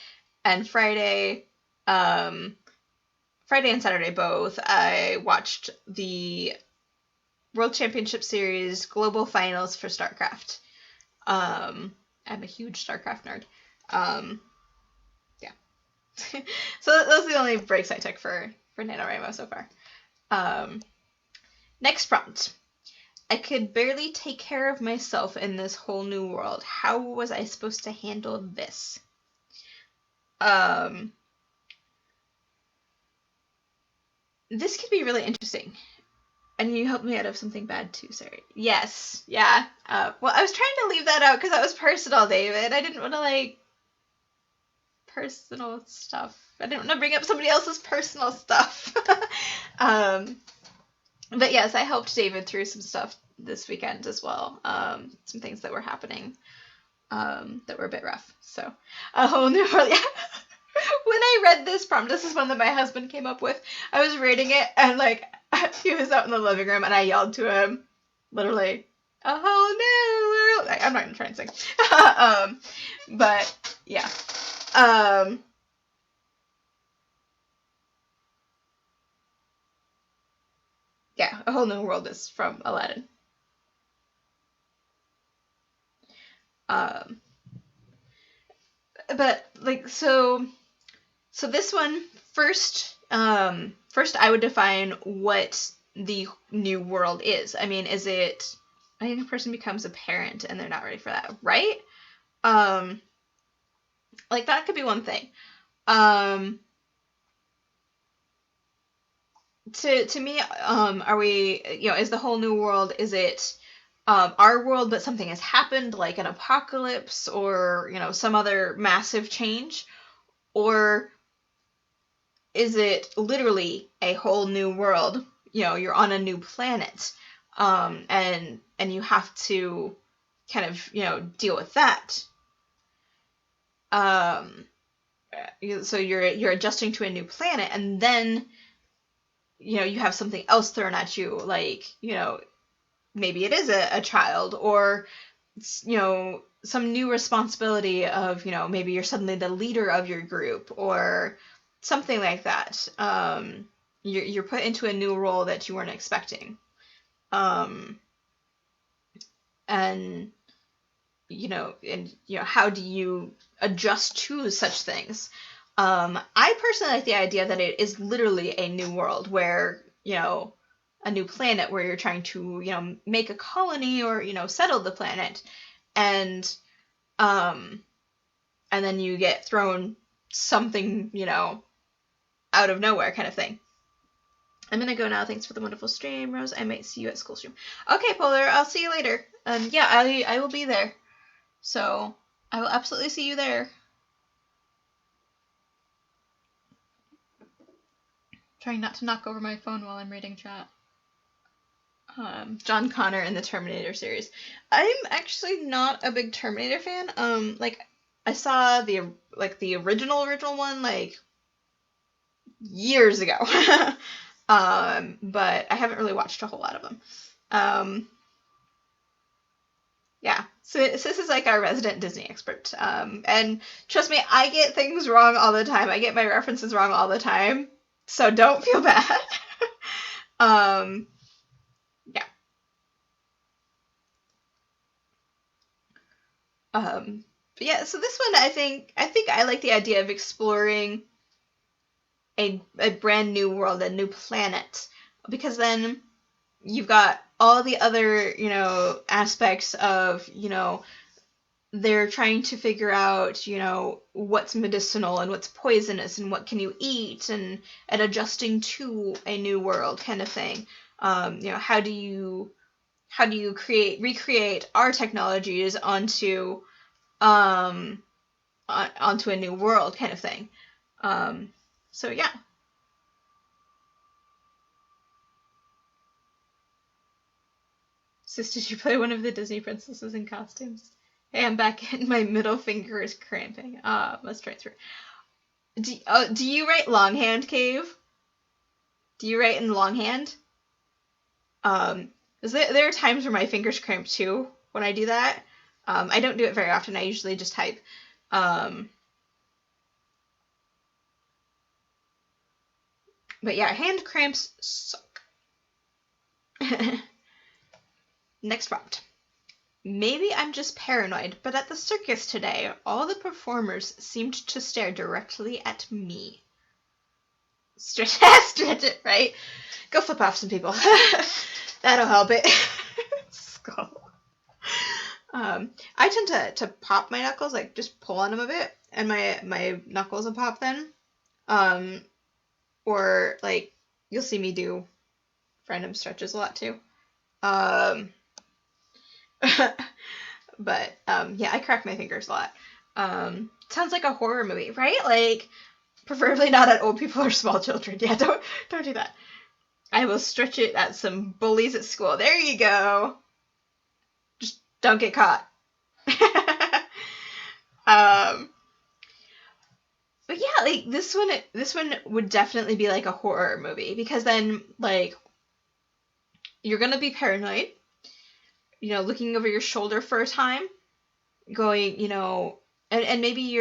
and Friday and Saturday both, I watched the World Championship Series Global Finals for StarCraft. I'm a huge StarCraft nerd. Yeah. So those are the only breaks I took for NaNoWriMo so far. Next prompt. I could barely take care of myself in this whole new world. How was I supposed to handle this? This could be really interesting. And you helped me out of something bad too, sorry. Yes, yeah. Well, I was trying to leave that out because that was personal, David. I didn't want to, like, personal stuff. I didn't want to bring up somebody else's personal stuff. But yes, I helped David through some stuff this weekend as well. Some things that were happening that were a bit rough. So, a whole new world. Yeah. When I read this prompt, this is one that my husband came up with. I was reading it, and like he was out in the living room, and I yelled to him, literally, "A whole new world!" I'm not gonna try and sing, but yeah, yeah, A Whole New World is from Aladdin. But like so this one first. First, I would define what the new world is. I mean, is it a young person becomes a parent and they're not ready for that, right? Like that could be one thing. To me, are we, is the whole new world, is it our world, but something has happened, like an apocalypse or, some other massive change? Or is it literally a whole new world? You're on a new planet, and you have to kind of, deal with that. So you're adjusting to a new planet, and then, you have something else thrown at you, like, maybe it is a child, or, some new responsibility of, maybe you're suddenly the leader of your group, or something like that. You're put into a new role that you weren't expecting. And, how do you adjust to such things? I personally like the idea that it is literally a new world where, a new planet where you're trying to, make a colony or, settle the planet. And then you get thrown something, out of nowhere kind of thing. I'm gonna go now. Thanks for the wonderful stream, Rose. I might see you at school stream. Okay, Polar, I'll see you later. Yeah, I will be there. So I will absolutely see you there. Trying not to knock over my phone while I'm reading chat. John Connor in the Terminator series. I'm actually not a big Terminator fan. Like I saw the original one like years ago. But I haven't really watched a whole lot of them. Yeah, so this is like our resident Disney expert. And trust me, I get things wrong all the time. I get my references wrong all the time. So don't feel bad. Yeah. But yeah, so this one, I think I like the idea of exploring a brand new world, a new planet, because then you've got all the other, aspects of, they're trying to figure out, what's medicinal and what's poisonous and what can you eat, and adjusting to a new world kind of thing. How do you recreate our technologies onto a new world kind of thing. So yeah. Sis, did you play one of the Disney princesses in costumes? Hey, I'm back in, my middle finger is cramping. Must transfer. Do you write longhand, Cave? Do you write in longhand? There are times where my fingers cramp too when I do that. I don't do it very often. I usually just type. But yeah, hand cramps suck. Next prompt. Maybe I'm just paranoid, but at the circus today, all the performers seemed to stare directly at me. Stretch it, right? Go flip off some people. That'll help it. knuckle. I tend to pop my knuckles, like just pull on them a bit, and my knuckles will pop then. Or like you'll see me do random stretches a lot too. But yeah, I crack my fingers a lot. Sounds like a horror movie, right? Like preferably not at old people or small children. Yeah, don't do that. I will stretch it at some bullies at school. There you go. Just don't get caught. But yeah, like this one would definitely be like a horror movie because then like you're gonna be paranoid, looking over your shoulder for a time, going, and maybe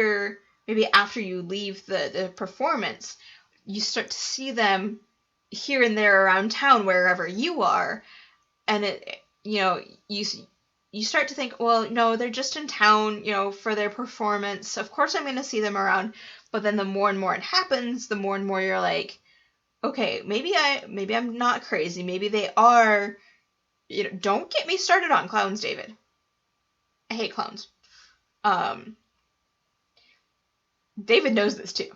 after you leave the performance, you start to see them here and there around town wherever you are, and you start to think, well, no, they're just in town, for their performance. Of course I'm going to see them around. But then the more and more it happens, the more and more you're like, okay, maybe I'm not crazy. Maybe they are, don't get me started on clowns, David. I hate clowns. David knows this too.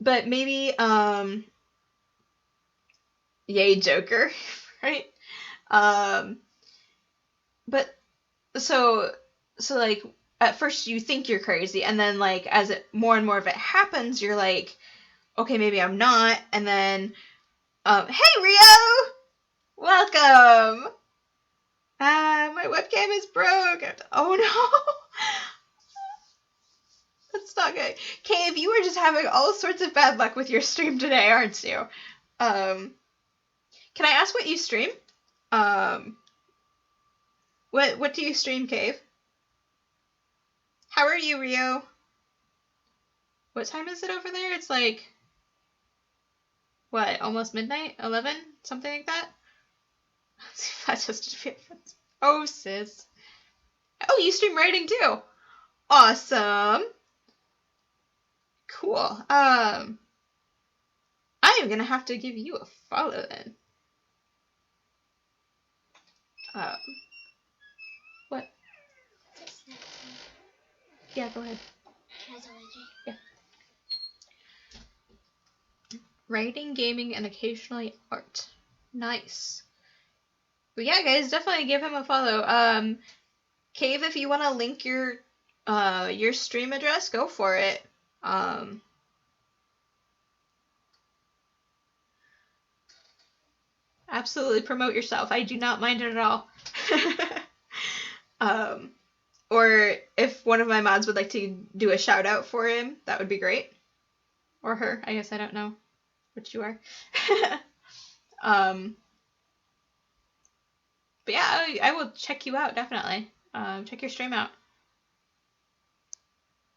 But maybe, yay, Joker, right? But so like at first you think you're crazy, and then like as more and more of it happens, you're like, okay, maybe I'm not, and then hey Rio, welcome. My webcam is broke. Oh no. That's not good. Cave, you are just having all sorts of bad luck with your stream today, aren't you? Can I ask what you stream? What do you stream, Cave? How are you, Rio? What time is it over there? It's like, what, almost midnight? 11? Something like that? Let's see if that just fits. Oh, sis. Oh, you stream writing too. Awesome. Cool. I am gonna have to give you a follow then. What? Yeah, go ahead. Yeah. Writing, gaming, and occasionally art. Nice. But yeah, guys, definitely give him a follow. Cave, if you want to link your stream address, go for it. Absolutely promote yourself. I do not mind it at all. Or if one of my mods would like to do a shout out for him, that would be great. Or her. I guess I don't know which you are. But yeah, I will check you out, definitely. Check your stream out.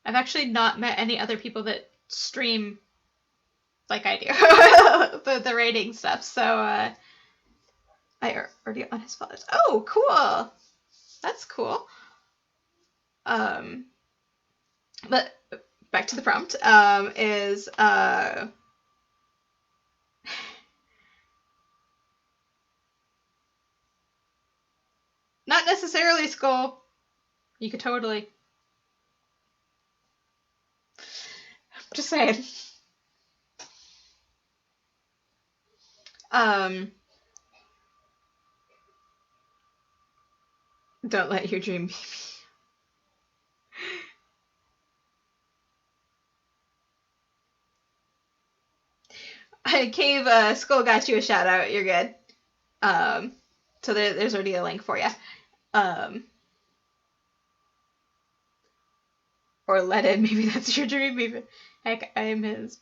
I've actually not met any other people that stream like I do. the rating stuff. So I already on his followers. Oh, cool. That's cool. But back to the prompt, is not necessarily skull. You could totally. Just saying. Don't let your dream be me. Cave, Skull got you a shout out. You're good. So there's already a link for you. Or let it. Maybe that's your dream. Maybe. Heck, I am his.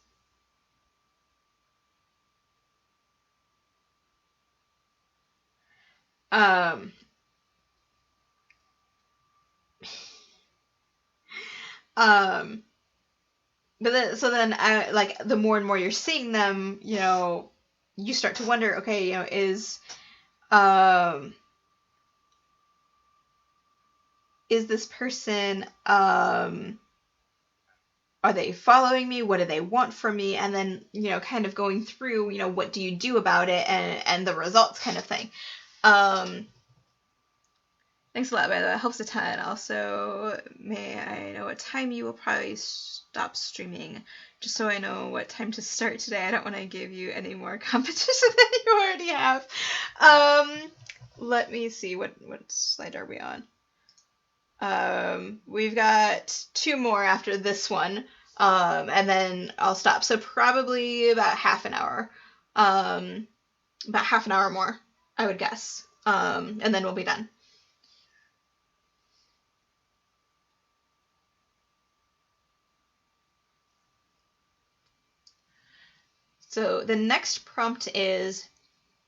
But so then like the more and more you're seeing them, you start to wonder, okay, is this person are they following me? What do they want from me? And then, kind of going through, what do you do about it, and the results kind of thing. Thanks a lot, by the way. It helps a ton. Also, may I know what time you will probably stop streaming, just so I know what time to start today. I don't want to give you any more competition than you already have. Let me see. What slide are we on? We've got 2 more after this one, and then I'll stop. So probably about half an hour. About half an hour more, I would guess. And then we'll be done. So the next prompt is,